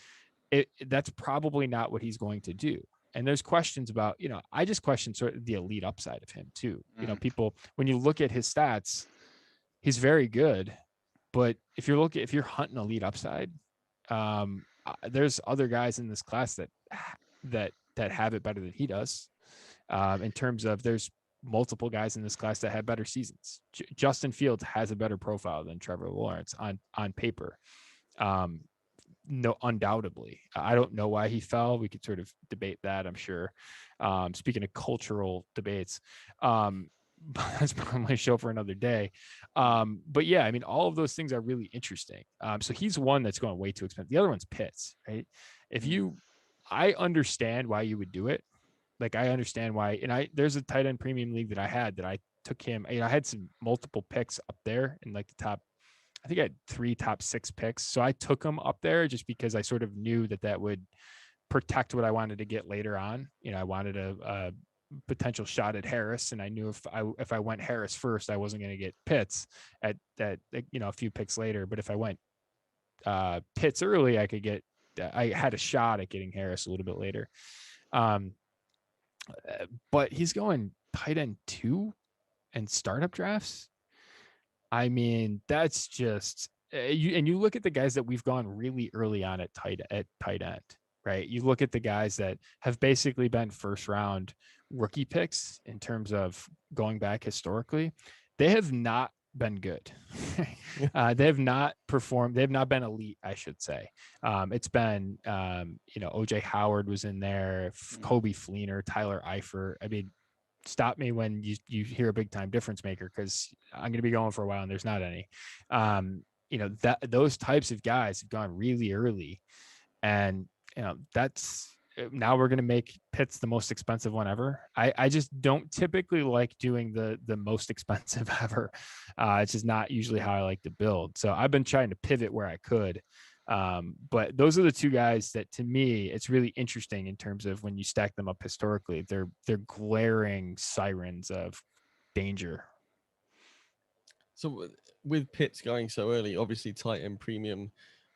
that's probably not what he's going to do. And there's questions about, I just question sort of the elite upside of him too. People, when you look at his stats, he's very good, but if you're hunting elite upside, there's other guys in this class that have it better than he does. In terms of, there's multiple guys in this class that have better seasons. Justin Fields has a better profile than Trevor Lawrence on paper. No, undoubtedly. I don't know why he fell. We could sort of debate that, I'm sure. Speaking of cultural debates, that's probably a show for another day. But yeah, I mean, all of those things are really interesting. So he's one that's going way too expensive. The other one's Pitts, right? I understand why you would do it. Like, I understand why. And there's a tight end premium league that I had that I took him. I had some multiple picks up there in like the top. I think I had 3 top 6 picks. So I took him up there just because I sort of knew that would protect what I wanted to get later on. I wanted a potential shot at Harris, and I knew if I went Harris first, I wasn't going to get Pitts at that, a few picks later. But if I went Pitts early, I had a shot at getting Harris a little bit later. But he's going tight end 2 and startup drafts. I mean, that's just you look at the guys that we've gone really early on at tight end, right? You look at the guys that have basically been first round rookie picks in terms of going back historically. They have not been good. They have not performed. They have not been elite, I should say. It's been, OJ Howard was in there, Kobe Fleener, Tyler Eifert. I mean, stop me when you hear a big time difference maker, because I'm going to be going for a while and there's not any. Those types of guys have gone really early, and that's now we're going to make Pitts the most expensive one ever. I just don't typically like doing the most expensive ever. It's just not usually how I like to build. So I've been trying to pivot where I could. But those are the 2 guys that, to me, it's really interesting in terms of when you stack them up historically. They're glaring sirens of danger. So with Pitts going so early, obviously tight end premium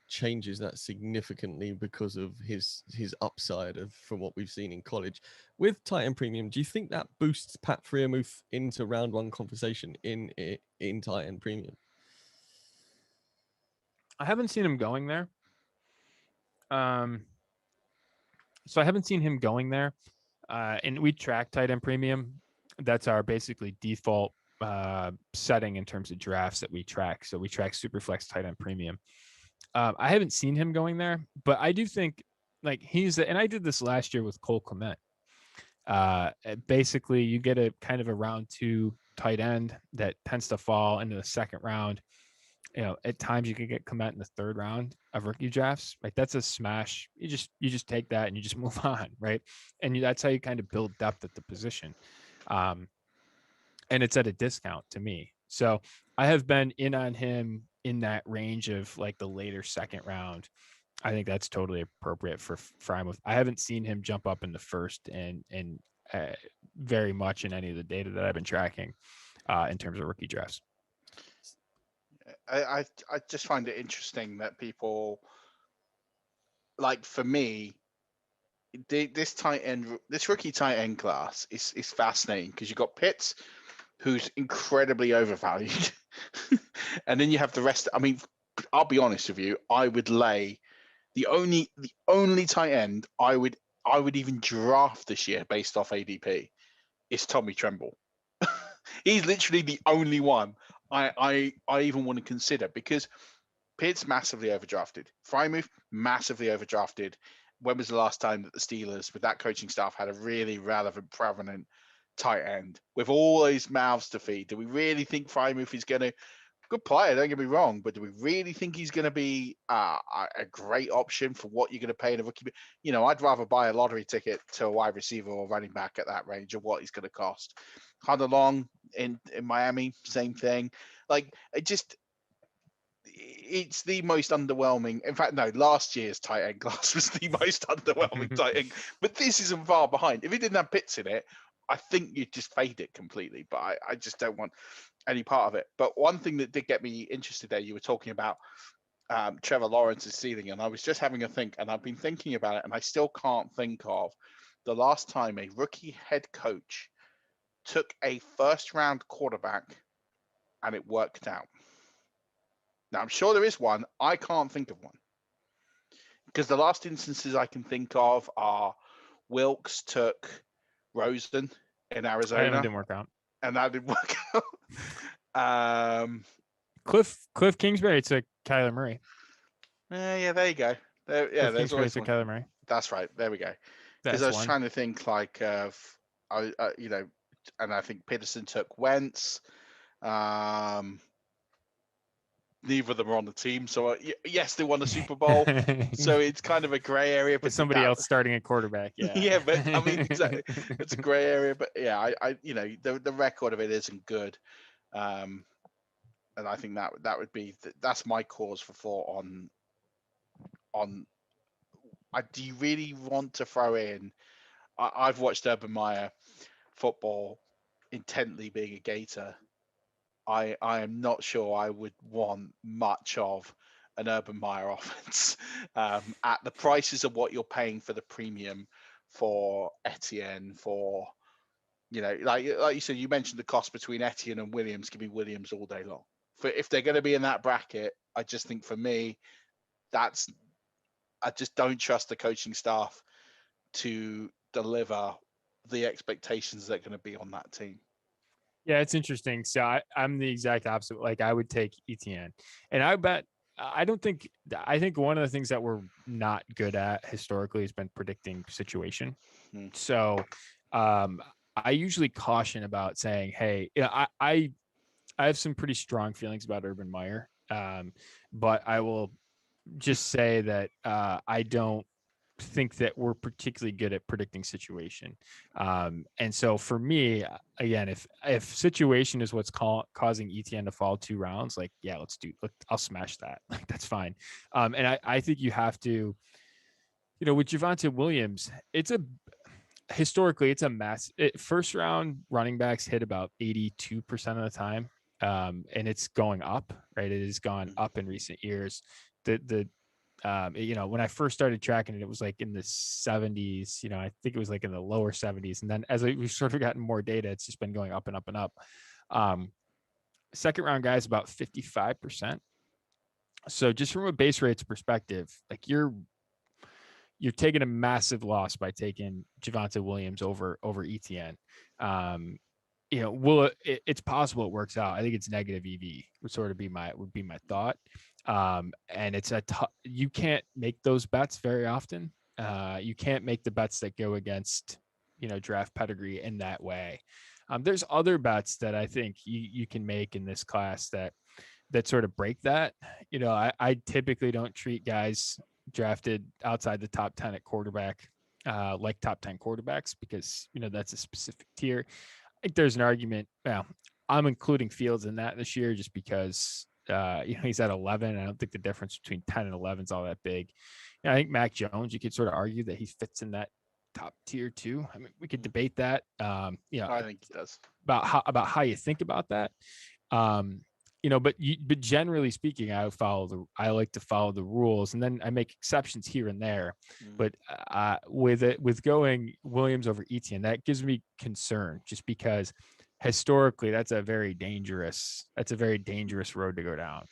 changes that significantly because of his upside from what we've seen in college. With tight end premium, do you think that boosts Pat Freiermuth into round 1 conversation in tight end premium? I haven't seen him going there. So I haven't seen him going there. And we track tight end premium. That's our basically default setting in terms of drafts that we track. So we track Superflex tight end premium. I haven't seen him going there, but I do think like and I did this last year with Cole Kmet. Basically you get a kind of a round 2 tight end that tends to fall into the second round. At times you can get Kmet in the 3rd round of rookie drafts. Like, that's a smash. You just take that and you just move on, right? And that's how you kind of build depth at the position. And it's at a discount to me. So I have been in on him in that range of like the later 2nd round. I think that's totally appropriate for Freiermuth. I haven't seen him jump up in the 1st and very much in any of the data that I've been tracking in terms of rookie drafts. I just find it interesting that people, like, for me, this rookie tight end class is fascinating because you've got Pitts, who's incredibly overvalued, and then you have the rest. I mean, I'll be honest with you, I would lay the only tight end I would even draft this year based off ADP is Tommy Tremble. He's literally the only one I even want to consider, because Pitts massively overdrafted. Freiermuth massively overdrafted. When was the last time that the Steelers, with that coaching staff, had a really relevant, prominent tight end with all those mouths to feed? Do we really think Freiermuth is going to, good player, don't get me wrong, but do we really think he's going to be a great option for what you're going to pay in a rookie? I'd rather buy a lottery ticket to a wide receiver or running back at that range of what he's going to cost. Hunter Long in Miami, same thing. Like, it's the most underwhelming. In fact, no, last year's tight end class was the most underwhelming tight end. But this isn't far behind. If it didn't have Pitts in it, I think you'd just fade it completely. But I just don't want any part of it. But one thing that did get me interested there, you were talking about Trevor Lawrence's ceiling, and I was just having a think, and I've been thinking about it, and I still can't think of the last time a rookie head coach took a 1st round quarterback and it worked out. Now, I'm sure there is one. I can't think of one, because the last instances I can think of are Wilkes took Rosen in Arizona. That didn't work out. And that didn't work out. Cliff Kingsbury took Kyler Murray. Yeah, there you go. There's always one. Kyler Murray. That's right. There we go. Because I was trying to think like of, and I think Peterson took Wentz. Neither of them are on the team, so yes, they won the Super Bowl. So it's kind of a gray area. With somebody else starting at quarterback, yeah. Yeah, but I mean, exactly, it's a gray area. But yeah, I the record of it isn't good, and I think that would be that's my cause for thought on. Do you really want to throw in? I've watched Urban Meyer football intently, being a Gator. I am not sure I would want much of an Urban Meyer offense at the prices of what you're paying for the premium for Etienne, for like you said, you mentioned the cost between Etienne and Williams. Give me Williams all day long. If they're going to be in that bracket, I just think for me, I just don't trust the coaching staff to deliver the expectations that are going to be on that team. Yeah, it's interesting. So I'm the exact opposite. Like, I would take Etienne, and I think one of the things that we're not good at historically has been predicting situation. So I usually caution about saying, hey, I have some pretty strong feelings about Urban Meyer, but I will just say that I don't think that we're particularly good at predicting situation. And so for me, again, if situation is what's causing Etienne to fall 2 rounds, like, yeah, I'll smash that. Like, that's fine. And I think you have to, with Javonte Williams, historically it's a mess. First round running backs hit about 82% of the time. And it's going up, right? It has gone up in recent years. When I first started tracking it, it was like in the 70s, I think it was like in the lower 70s. And then as we've sort of gotten more data, it's just been going up and up and up. Second round guys, about 55%. So just from a base rates perspective, like you're taking a massive loss by taking Javonte Williams over Etienne. It's possible it works out. I think it's negative EV would be my thought. And it's you can't make those bets very often. You can't make the bets that go against, draft pedigree in that way. There's other bets that I think you can make in this class that sort of break that. I typically don't treat guys drafted outside the top 10 at quarterback like top 10 quarterbacks, because that's a specific tier. I think there's an argument. Well, I'm including Fields in that this year just because he's at 11. I don't think the difference between 10 and 11 is all that big. I think Mac Jones, you could sort of argue that he fits in that top tier too. I mean, we could debate that. I think he does. About how you think about that. But generally speaking, I like to follow the rules, and then I make exceptions here and there. But with going Williams over Etienne, that gives me concern, just because historically that's a very dangerous road to go down.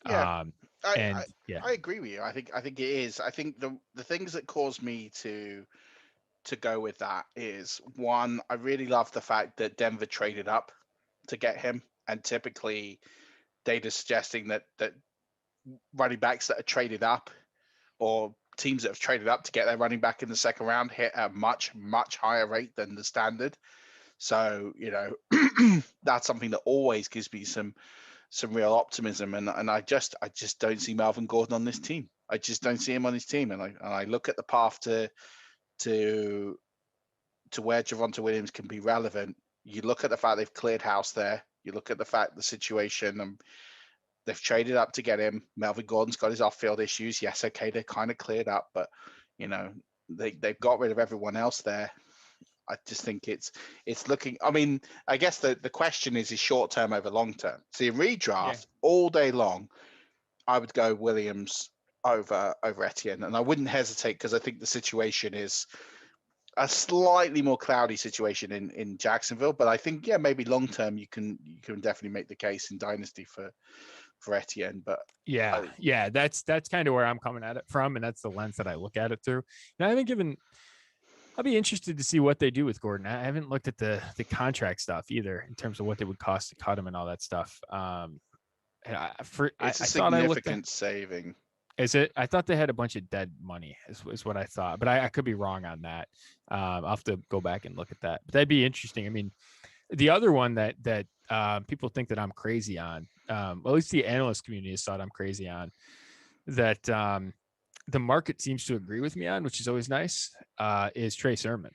Yeah. I agree with you. I think it is. I think the things that cause me to go with that is, one, I really love the fact that Denver traded up to get him, and typically data suggesting that running backs that are traded up, or teams that have traded up to get their running back in the second round, hit a much, much higher rate than the standard. So, that's something that always gives me some real optimism. And I just don't see Melvin Gordon on this team. I just don't see him on his team. And I look at the path to where Javonte Williams can be relevant. You look at the fact they've cleared house there. You look at the fact, the situation, and they've traded up to get him. Melvin Gordon's got his off-field issues. Yes, okay, they're kind of cleared up, but they've got rid of everyone else there. I just think it's looking. I mean, I guess the question is short term over long term. So in redraft all day long, I would go Williams over Etienne, and I wouldn't hesitate, because I think the situation is a slightly more cloudy situation in Jacksonville. But I think, maybe long term you can definitely make the case in Dynasty for Etienne. But that's kind of where I'm coming at it from, and that's the lens that I look at it through. And I'll be interested to see what they do with Gordon. I haven't looked at the contract stuff either, in terms of what it would cost to cut him and all that stuff. It's a significant saving. Is it? I thought they had a bunch of dead money, is what I thought, but I could be wrong on that. I'll have to go back and look at that. But that'd be interesting. I mean, The other one that people think that I'm crazy on, well, at least the analyst community has thought I'm crazy on, that the market seems to agree with me on, which is always nice, is Trey Sherman.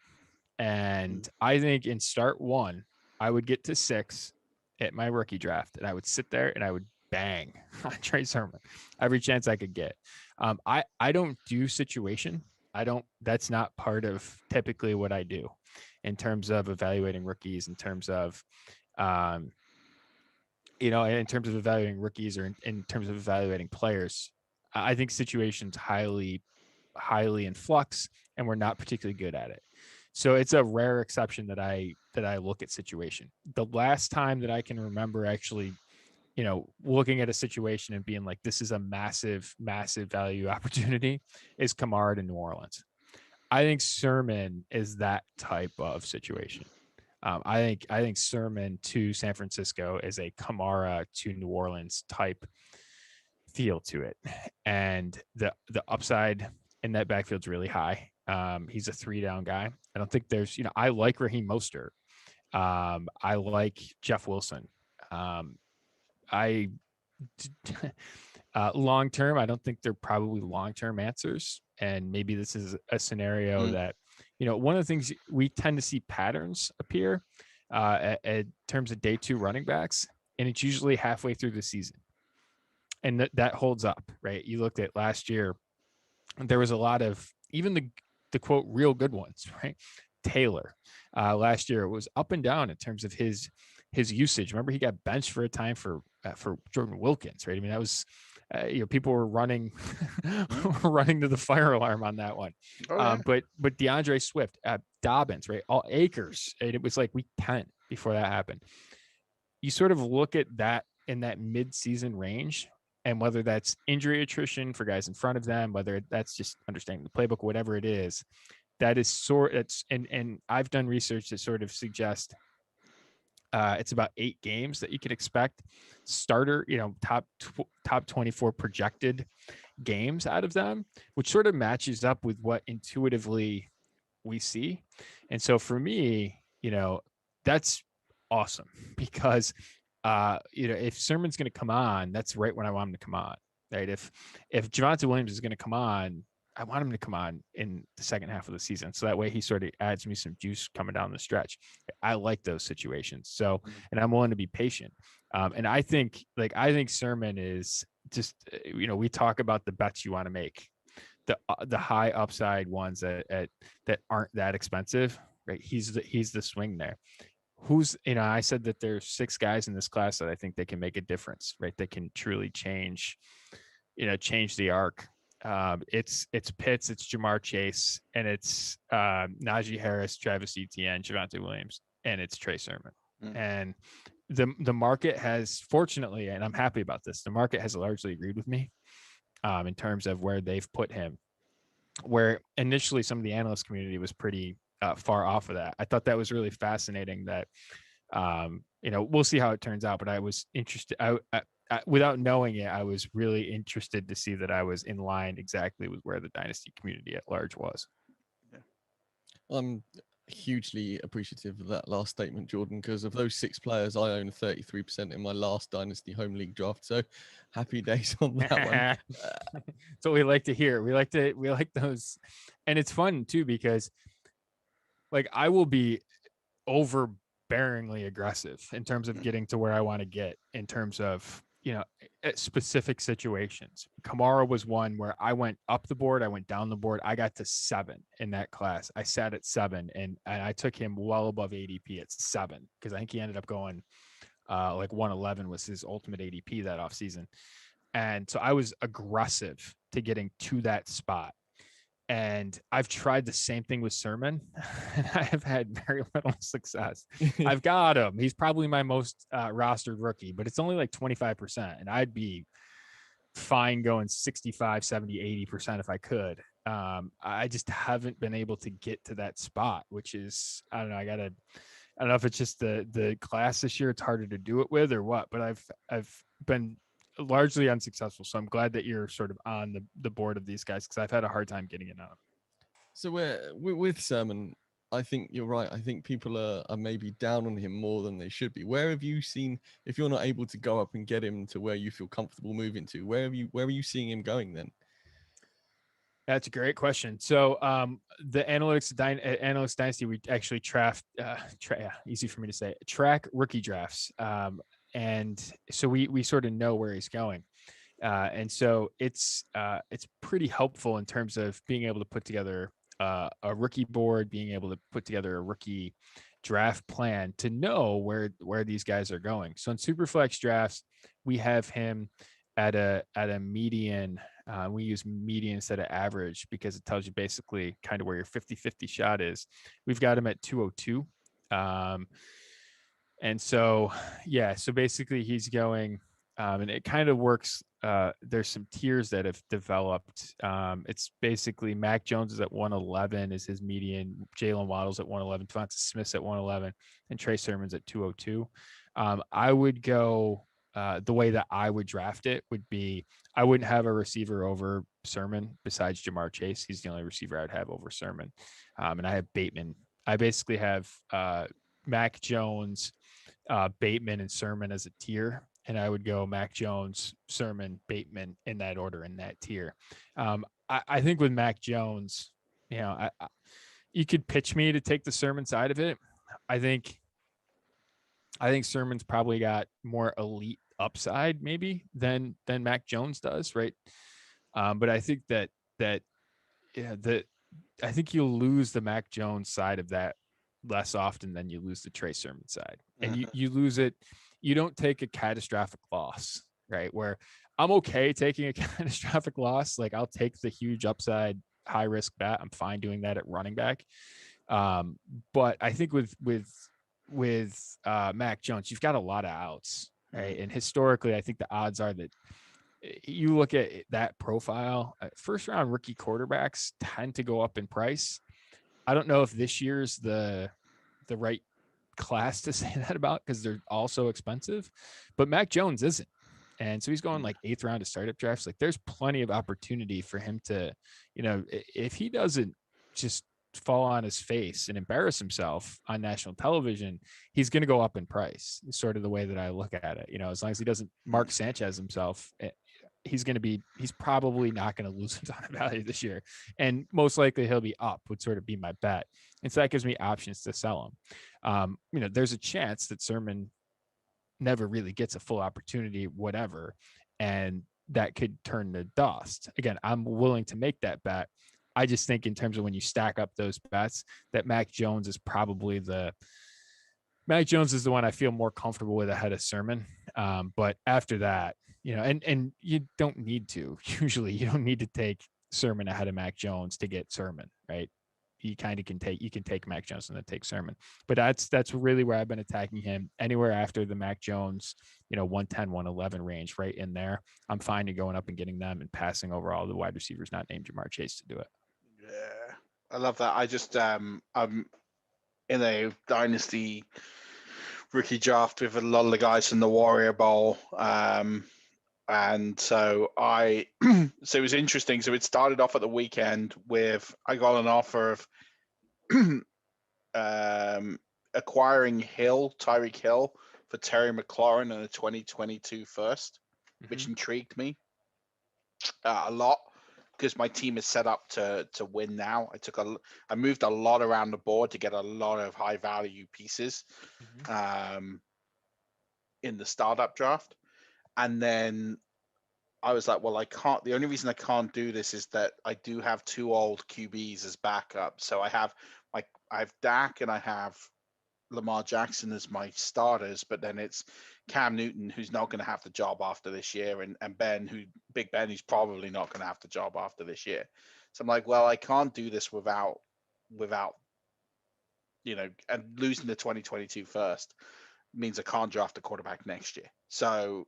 And I think in start one, I would get to 6 at my rookie draft, and I would sit there and I would bang on Trey Sherman every chance I could get. I don't do situation. That's not part of typically what I do in terms of evaluating rookies, in terms of, in terms of evaluating rookies, or in terms of evaluating players. I think situation's highly in flux, and we're not particularly good at it. So it's a rare exception that I look at situation. The last time that I can remember actually, looking at a situation and being like, this is a massive, massive value opportunity, is Kamara to New Orleans. I think Sherman is that type of situation. I think Sherman to San Francisco is a Kamara to New Orleans type feel to it, and the upside in that backfield's really high. He's a 3-down guy. I don't think there's, I like Raheem Mostert. I like Jeff Wilson. Long term, I don't think they're probably long-term answers. And maybe this is a scenario that, one of the things we tend to see patterns appear in terms of day 2 running backs, and it's usually halfway through the season. And that holds up, right? You looked at last year, there was a lot of, even the quote, real good ones, right? Taylor, last year, it was up and down in terms of his usage. Remember, he got benched for a time for Jordan Wilkins, right? I mean, that was, people were running to the fire alarm on that one. Oh, yeah. But DeAndre Swift, Dobbins, right? All Akers, and it was like week 10 before that happened. You sort of look at that in that mid-season range, and whether that's injury attrition for guys in front of them, whether that's just understanding the playbook, whatever it is, that is and I've done research that sort of suggest it's about 8 games that you could expect starter, top 24 projected games out of them, which sort of matches up with what intuitively we see. And so for me, that's awesome, because if Sherman's going to come on, that's right when I want him to come on, right? If Javonte Williams is going to come on, I want him to come on in the second half of the season. So that way he sort of adds me some juice coming down the stretch. I like those situations. So, and I'm willing to be patient. And I think Sherman is just, we talk about the bets you want to make, the high upside ones that aren't that expensive, right? He's the swing there. I said that there's 6 guys in this class that I think they can make a difference, right? They can truly change the arc. It's Pitts, it's Jamar Chase, and it's Najee Harris, Travis Etienne, Javonte Williams, and it's Trey Sherman. And the market has, fortunately, and I'm happy about this, the market has largely agreed with me in terms of where they've put him, where initially some of the analyst community was pretty far off of that. I thought that was really fascinating that, we'll see how it turns out, but I was interested. I without knowing it, I was really interested to see that I was in line exactly with where the Dynasty community at large was. Yeah. I'm hugely appreciative of that last statement, Jordan, because of those 6 players, I own 33% in my last Dynasty home league draft. So happy days on that one. That's what we like to hear. We like those. And it's fun too, because I will be overbearingly aggressive in terms of getting to where I want to get in terms of, specific situations. Kamara was one where I went up the board, I went down the board. I got to 7 in that class. I sat at 7 and I took him well above ADP at 7, because I think he ended up going 111 was his ultimate ADP that offseason. And so I was aggressive to getting to that spot. And I've tried the same thing with Sherman, and I have had very little success. I've got him. He's probably my most rostered rookie, but it's only 25%. And I'd be fine going 65, 70, 80% if I could. I just haven't been able to get to that spot, which is, I don't know. I don't know if it's just the class this year, it's harder to do it with or what, but I've been largely unsuccessful. So I'm glad that you're sort of on the board of these guys, because I've had a hard time getting it out. So we're with Sherman. I think you're right. I think people are maybe down on him more than they should be. Where have you seen, if you're not able to go up and get him to where you feel comfortable moving to, where are you seeing him going then? That's a great question. So the Analytics Dynasty, we actually easy for me to say, track rookie drafts. And so we sort of know where he's going. And so it's pretty helpful in terms of being able to put together a rookie board, being able to put together a rookie draft plan to know where these guys are going. So in Superflex drafts, we have him at a median. We use median instead of average because it tells you basically kind of where your 50-50 shot is. We've got him at 202. And so, yeah, so basically he's going, and it kind of works. There's some tiers that have developed. It's basically Mac Jones is at 111 is his median. Jalen Waddle's at 111. Devonta Smith's at 111, and Trey Sermon's at 202. I would go the way that I would draft it would be I wouldn't have a receiver over Sermon besides Jamar Chase. He's the only receiver I'd have over Sermon. And I have Bateman. I basically have Mac Jones, Bateman, and Sermon as a tier. And I would go Mac Jones, Sermon, Bateman in that order, in that tier. I think with Mac Jones, you could pitch me to take the Sermon side of it. I think Sermon's probably got more elite upside maybe than Mac Jones does, right? But I think that I think you'll lose the Mac Jones side of that less often than you lose the Trey Sermon side. And you lose it. You don't take a catastrophic loss, right? Where I'm okay taking a catastrophic loss. Like I'll take the huge upside, high risk bet. I'm fine doing that at running back. But I think with Mac Jones, you've got a lot of outs, right? And historically, I think the odds are that you look at that profile, first round rookie quarterbacks tend to go up in price. I don't know if this year's the right class to say that about because they're all so expensive, but Mac Jones isn't. And so he's going like 8th round of startup drafts. Like there's plenty of opportunity for him to, if he doesn't just fall on his face and embarrass himself on national television, he's going to go up in price. It's sort of the way that I look at it. As long as he doesn't Mark Sanchez himself, he's probably not going to lose a ton of value this year. And most likely he'll be up would sort of be my bet. And so that gives me options to sell him. There's a chance that Sermon never really gets a full opportunity, whatever, and that could turn to dust. Again, I'm willing to make that bet. I just think in terms of when you stack up those bets, that Mac Jones is the one I feel more comfortable with ahead of Sermon. But after that, and you don't need to. Usually, you don't need to take Sermon ahead of Mac Jones to get Sermon, right? You can take Mac Jones and then take Sermon. But that's really where I've been attacking him. Anywhere after the Mac Jones, 110, 111 range, right in there, I'm fine to going up and getting them and passing over all the wide receivers not named Jamar Chase to do it. Yeah, I love that. I just I'm in a Dynasty rookie draft with a lot of the guys from the Warrior Bowl. And so so it was interesting. So it started off at the weekend with, I got an offer of acquiring Tyreek Hill for Terry McLaurin and a 2022 first, which intrigued me a lot because my team is set up to win now. I moved a lot around the board to get a lot of high value pieces in the startup draft. And then I was like, well, I can't. The only reason I can't do this is that I do have 2 old QBs as backup. So I have Dak and I have Lamar Jackson as my starters, but then it's Cam Newton who's not going to have the job after this year, and Big Ben who's probably not going to have the job after this year. So I'm like, well, I can't do this without and losing the 2022 first means I can't draft a quarterback next year. So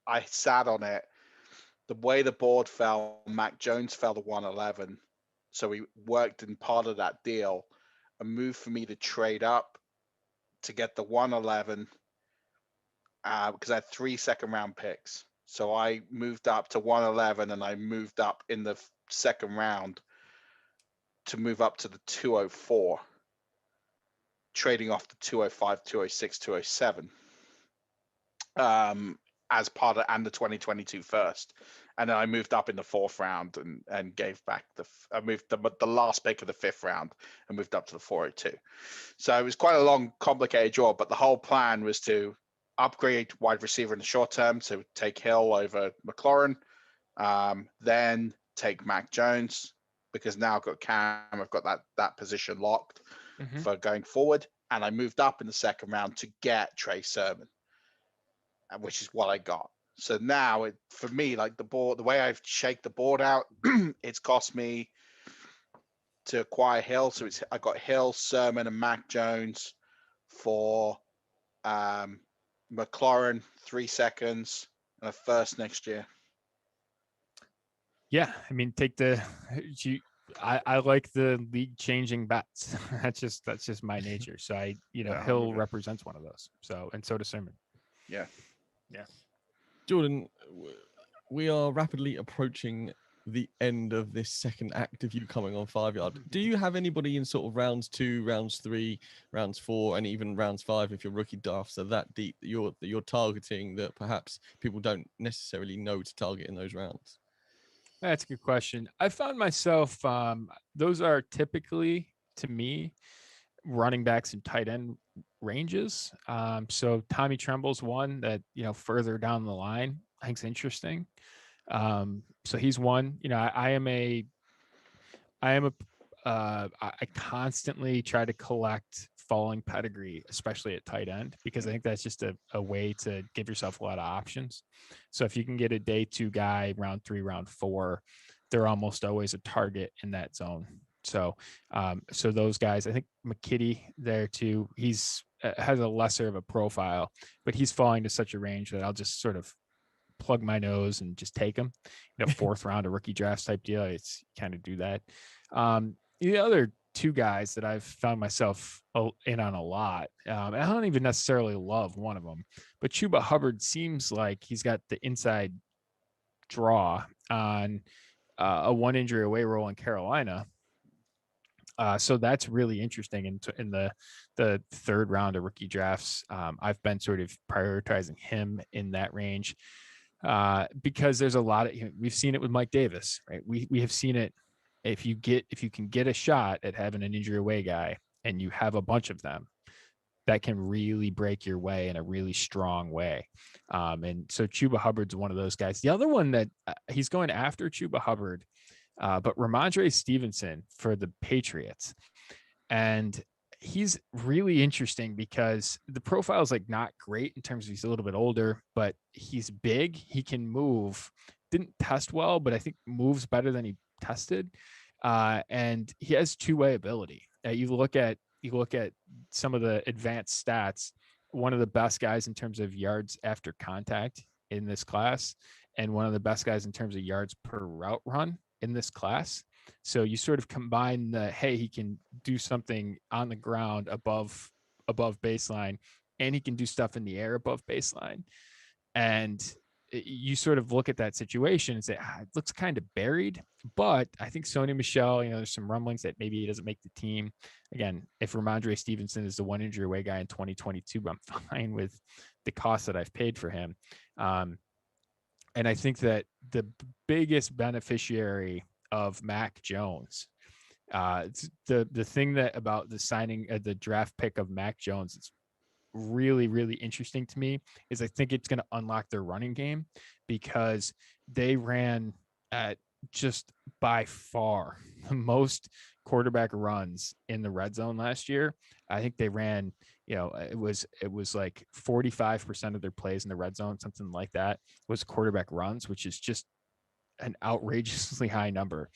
I sat on it. The way the board fell, Mac Jones fell to 111. So we worked in part of that deal, a move for me to trade up to get the 111 because I had 3 second-round picks. So I moved up to 111, and I moved up in the second round to move up to the 204. trading off the 205, 206, 207 as part of, and the 2022 first. And then I moved up in the 4th round and gave back I moved the last pick of the 5th round and moved up to the 402. So it was quite a long, complicated draw, but the whole plan was to upgrade wide receiver in the short term. So take Hill over McLaurin, then take Mac Jones, because now I've got Cam, I've got that position locked for going forward. And I moved up in the 2nd round to get Trey Sherman, which is what I got. So now for me, like the way I've shaked the board out, it's cost me to acquire Hill. So I got Hill, Sherman, and Mac Jones for McLaurin, 3 seconds, and a 1st next year. Yeah, I mean, I like the league changing bets. that's just my nature. So Hill represents one of those. So, and so does Sherman. Yeah. Jordan, we are rapidly approaching the end of this second act of you coming on 5 Yard. Do you have anybody in sort of rounds 2, rounds 3, rounds 4, and even rounds 5, if your rookie drafts are that deep that you're targeting that perhaps people don't necessarily know to target in those rounds? That's a good question. I found myself, those are typically, to me, running backs and tight end ranges. So Tommy Tremble's one that, further down the line, I think is interesting. So he's one. I constantly try to collect falling pedigree, especially at tight end, because I think that's just a way to give yourself a lot of options. So if you can get a day 2 guy, round 3, round 4, they're almost always a target in that zone. So, so those guys, I think McKitty there too, he's has a lesser of a profile, but he's falling to such a range that I'll just sort of plug my nose and just take him. 4th round, a rookie draft type deal. It's kind of do that. The other 2 guys that I've found myself in on a lot, and I don't even necessarily love one of them, but Chuba Hubbard seems like he's got the inside draw on a 1 injury away role in Carolina. So that's really interesting. In the 3rd round of rookie drafts, I've been sort of prioritizing him in that range because there's a lot of, we've seen it with Mike Davis, right? We have seen it. If you can get a shot at having an injury away guy and you have a bunch of them, that can really break your way in a really strong way. And so Chuba Hubbard's one of those guys. The other one that he's going after Chuba Hubbard, but Ramondre Stevenson for the Patriots. And he's really interesting because the profile is like not great in terms of he's a little bit older, but he's big. He can move. Didn't test well, but I think moves better than he tested. And he has 2-way ability. You look at some of the advanced stats, one of the best guys in terms of yards after contact in this class, and one of the best guys in terms of yards per route run in this class. So you sort of combine he can do something on the ground above baseline, and he can do stuff in the air above baseline. And you sort of look at that situation and say, it looks kind of buried, but I think Sony Michel, there's some rumblings that maybe he doesn't make the team. Again, if Ramondre Stevenson is the 1 injury away guy in 2022, I'm fine with the cost that I've paid for him. And I think that the biggest beneficiary of Mac Jones, the thing that about the signing of the draft pick of Mac Jones, it's really, really interesting to me, is I think it's going to unlock their running game, because they ran at just by far the most quarterback runs in the red zone last year. I think they ran, it was like 45% of their plays in the red zone, something like that, was quarterback runs, which is just an outrageously high number.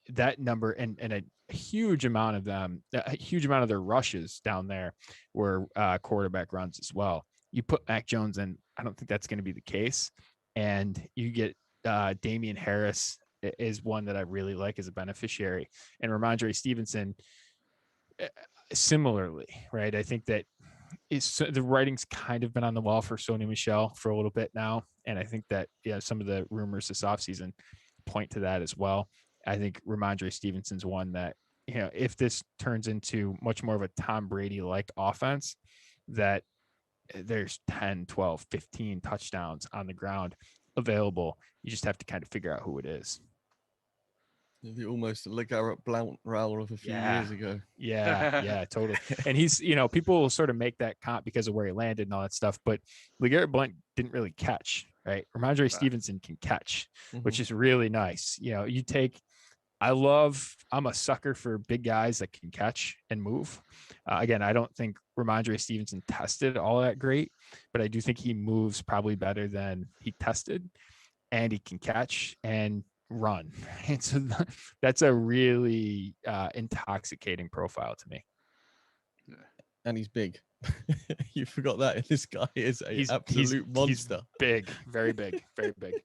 That number and a huge amount of their rushes down there were quarterback runs as well. You put Mac Jones in, I don't think that's going to be the case. And you get Damian Harris is one that I really like as a beneficiary, and Ramondre Stevenson similarly, right? I think that the writing's kind of been on the wall for Sony Michel for a little bit now, and I think that some of the rumors this offseason point to that as well. I think Ramondre Stevenson's one that if this turns into much more of a Tom Brady like offense, that there's 10, 12, 15 touchdowns on the ground available. You just have to kind of figure out who it is. The almost LeGarrette Blount route of a few years ago. Yeah, totally. And he's, people will sort of make that comp because of where he landed and all that stuff, but LeGarrette Blount didn't really catch, right? Ramondre Stevenson can catch, which is really nice. I'm a sucker for big guys that can catch and move. Again, I don't think Ramondre Stevenson tested all that great, but I do think he moves probably better than he tested, and he can catch and run. And so that's a really intoxicating profile to me. And he's big. You forgot that. This guy is an absolute monster. He's big, very big, very big.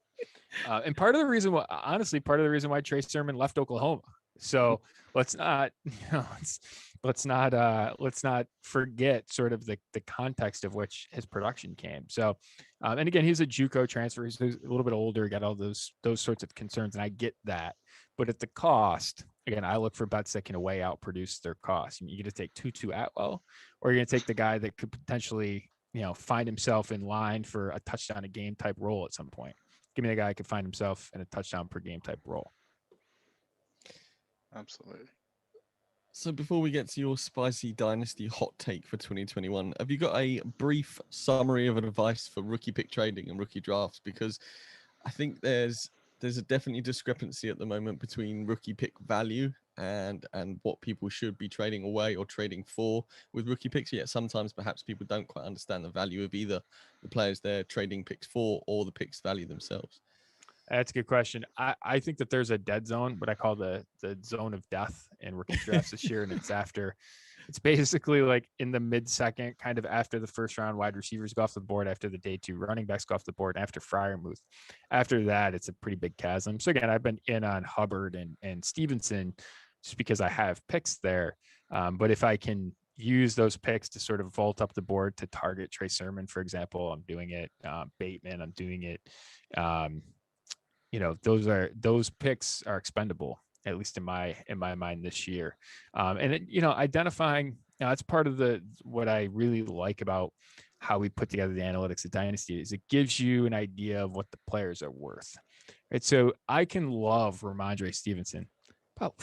And part of the reason why Trey Sherman left Oklahoma. So let's not forget sort of the context of which his production came. So, and again, he's a JUCO transfer. He's a little bit older, got all those sorts of concerns, and I get that. But at the cost, again, I look for bets that can way out produce their cost. You get to take Tutu Atwell, or you're going to take the guy that could potentially, find himself in line for a touchdown a game type role at some point. Give me the guy who could find himself in a touchdown per game type role. Absolutely. So before we get to your spicy dynasty hot take for 2021, have you got a brief summary of advice for rookie pick trading and rookie drafts? Because I think there's a definitely discrepancy at the moment between rookie pick value and what people should be trading away or trading for with rookie picks. Yet sometimes perhaps people don't quite understand the value of either the players they're trading picks for or the picks value themselves. That's a good question. I think that there's a dead zone, what I call the zone of death in rookie drafts this year. And it's basically like in the mid-second, kind of after the first round, wide receivers go off the board, after the day 2 running backs go off the board, after Freiermuth. After that, it's a pretty big chasm. So again, I've been in on Hubbard and Stevenson just because I have picks there. But if I can use those picks to sort of vault up the board to target Trey Sherman, for example, I'm doing it. Bateman, I'm doing it. Those picks are expendable, at least in my mind this year. Identifying, that's part of what I really like about how we put together the analytics at Dynasty is it gives you an idea of what the players are worth. Right. So I can love Ramondre Stevenson. About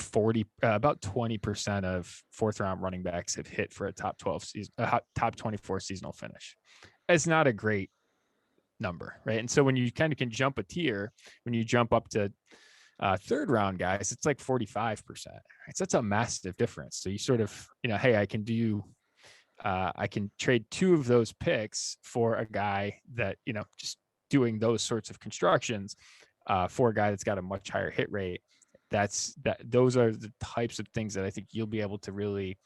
20% of 4th round running backs have hit for a top 24 seasonal finish. It's not a great number, right? And so when you kind of can jump a tier, when you jump up to 3rd round guys, it's like 45%. Right? So that's a massive difference. So you sort of, hey, I can trade 2 of those picks for a guy that, just doing those sorts of constructions for a guy that's got a much higher hit rate. Those are the types of things that I think you'll be able to really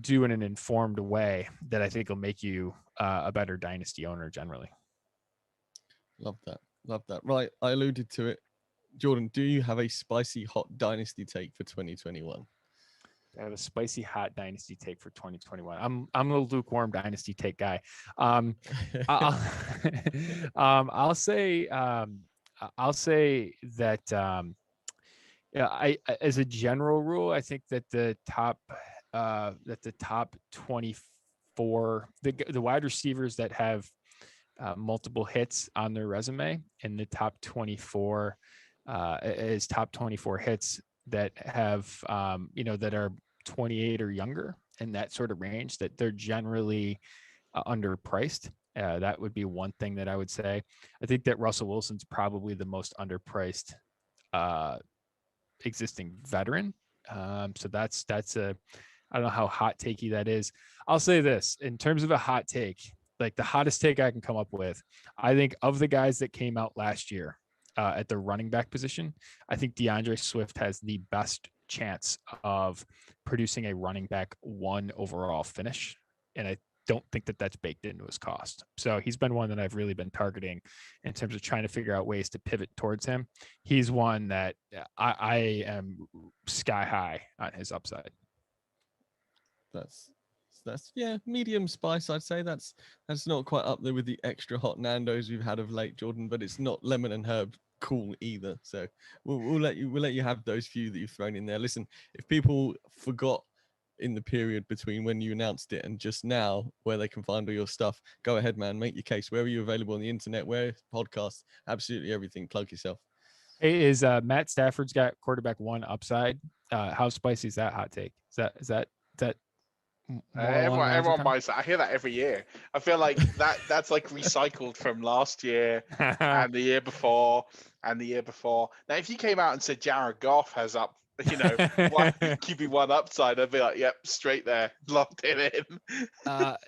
do in an informed way that I think will make you a better dynasty owner generally. Love that. Right. I alluded to it. Jordan, do you have a spicy hot dynasty take for 2021? I have a spicy hot dynasty take for 2021. I'm a lukewarm dynasty take guy. I'll say that I as a general rule, I think that the top 24, the wide receivers that have multiple hits on their resume in the top 24 is top 24 hits that have that are 28 or younger in that sort of range, that they're generally underpriced. That would be one thing that I would say. I think that Russell Wilson's probably the most underpriced existing veteran. So that's I don't know how hot takey that is. I'll say this in terms of a hot take, like the hottest take I can come up with. I think of the guys that came out last year at the running back position, I think DeAndre Swift has the best chance of producing a running back 1 overall finish. And I don't think that that's baked into his cost. So he's been one that I've really been targeting in terms of trying to figure out ways to pivot towards him. He's one that I am sky high on his upside. That's medium spice. I'd say that's not quite up there with the extra hot Nando's we've had of late, Jordan, but it's not lemon and herb cool either. So we'll let you have those few that you've thrown in there. Listen, if people forgot in the period between when you announced it and just now where they can find all your stuff, go ahead, man. Make your case. Where are you available on the internet? Where podcasts? Absolutely everything. Plug yourself. Hey, is Matt Stafford's got quarterback 1 upside? How spicy is that hot take? Is that more along the lines of Everyone Tom? buys that. I hear that every year. I feel like that's like recycled from last year and the year before and the year before. Now, if you came out and said Jared Goff has up, QB1 upside, I'd be like, yep, straight there, locked it in.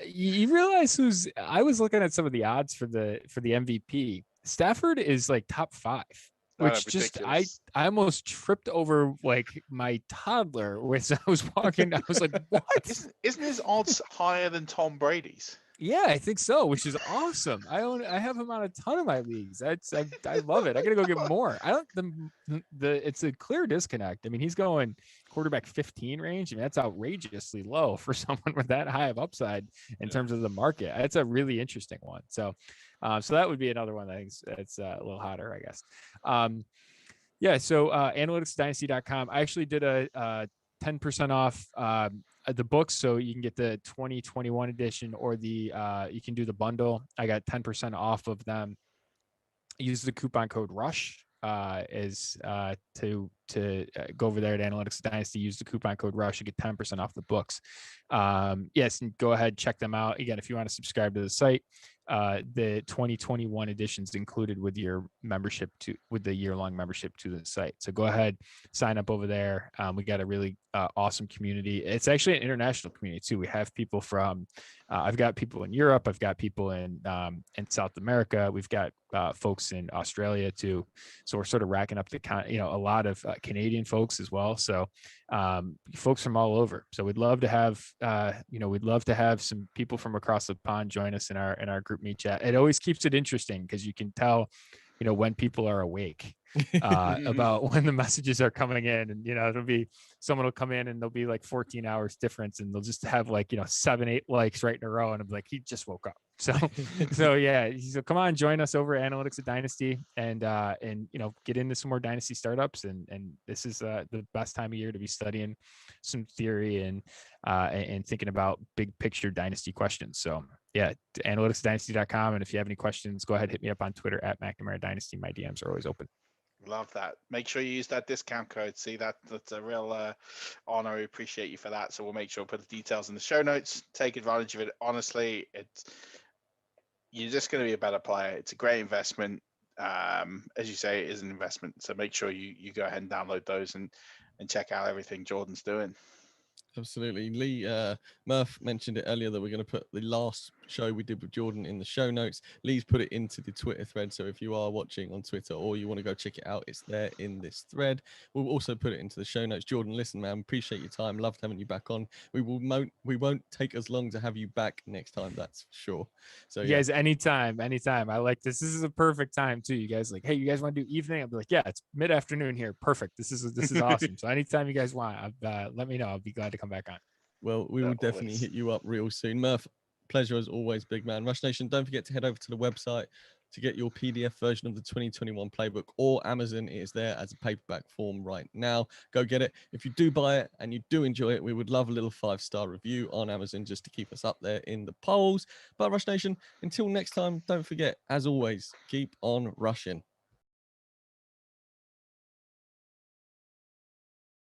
You realize I was looking at some of the odds for the MVP. Stafford is like top 5. Which just I almost tripped over like my toddler as I was walking. I was like, "What? Isn't his odds higher than Tom Brady's?" Yeah, I think so, which is awesome. I have him on a ton of my leagues. I love it. I gotta go get more. I don't it's a clear disconnect. I mean, he's going quarterback 15 range. I mean, that's outrageously low for someone with that high of upside in terms of the market. It's a really interesting one. So that would be another one that I think it's a little hotter, I guess. So analyticsdynasty.com. I actually did a 10% off the books, so you can get the 2021 edition or you can do the bundle. I got 10% off of them. Use the coupon code RUSH to go over there at Analytics Dynasty. Use the coupon code RUSH to get 10% off the books. Yes, and go ahead, check them out. Again, if you want to subscribe to the site, the 2021 editions included with your membership with the year-long membership to the site. So go ahead, sign up over there. We got a really awesome community. It's actually an international community too. We have people from I've got people in Europe. I've got people in South America. We've got folks in Australia too. So we're sort of racking up a lot of Canadian folks as well. So folks from all over. So we'd love to have some people from across the pond join us in our group meet chat. It always keeps it interesting because you can tell, when people are awake about when the messages are coming in, and it'll be someone will come in and there'll be like 14 hours difference, and they'll just have 7-8 likes right in a row, and I'm like, he just woke up. So yeah, so come on, join us over at Analytics at Dynasty, and get into some more Dynasty startups, and this is the best time of year to be studying some theory and thinking about big picture Dynasty questions. So yeah, analyticsdynasty.com. And if you have any questions, go ahead, hit me up on Twitter at McNamara Dynasty. My DMs are always open. Love that. Make sure you use that discount code. See, that's a real honor. We appreciate you for that. So we'll make sure to put the details in the show notes. Take advantage of it. Honestly, you're just going to be a better player. It's a great investment. As you say, it is an investment. So make sure you go ahead and download those and check out everything Jordan's doing. Absolutely. Lee, Murf mentioned it earlier that we're going to put the last show we did with Jordan in the show notes. Lee's put it into the Twitter thread. So if you are watching on Twitter or you want to go check it out, it's there in this thread. We'll also put it into the show notes. Jordan, listen, man, appreciate your time. Loved having you back on. We won't take as long to have you back next time. That's for sure. So you guys, anytime. I like this. This is a perfect time too. You guys hey, you guys want to do evening? I'll be like, yeah, it's mid-afternoon here. Perfect. This is awesome. So anytime you guys want, let me know. I'll be glad to come back on. Well, we will definitely hit you up real soon. Murf, pleasure as always, big man. Rush Nation, don't forget to head over to the website to get your PDF version of the 2021 playbook, or Amazon. It is there as a paperback form right now. Go get it. If you do buy it and you do enjoy it, we would love a little 5-star review on Amazon just to keep us up there in the polls. But Rush Nation, until next time, don't forget, as always, keep on rushing.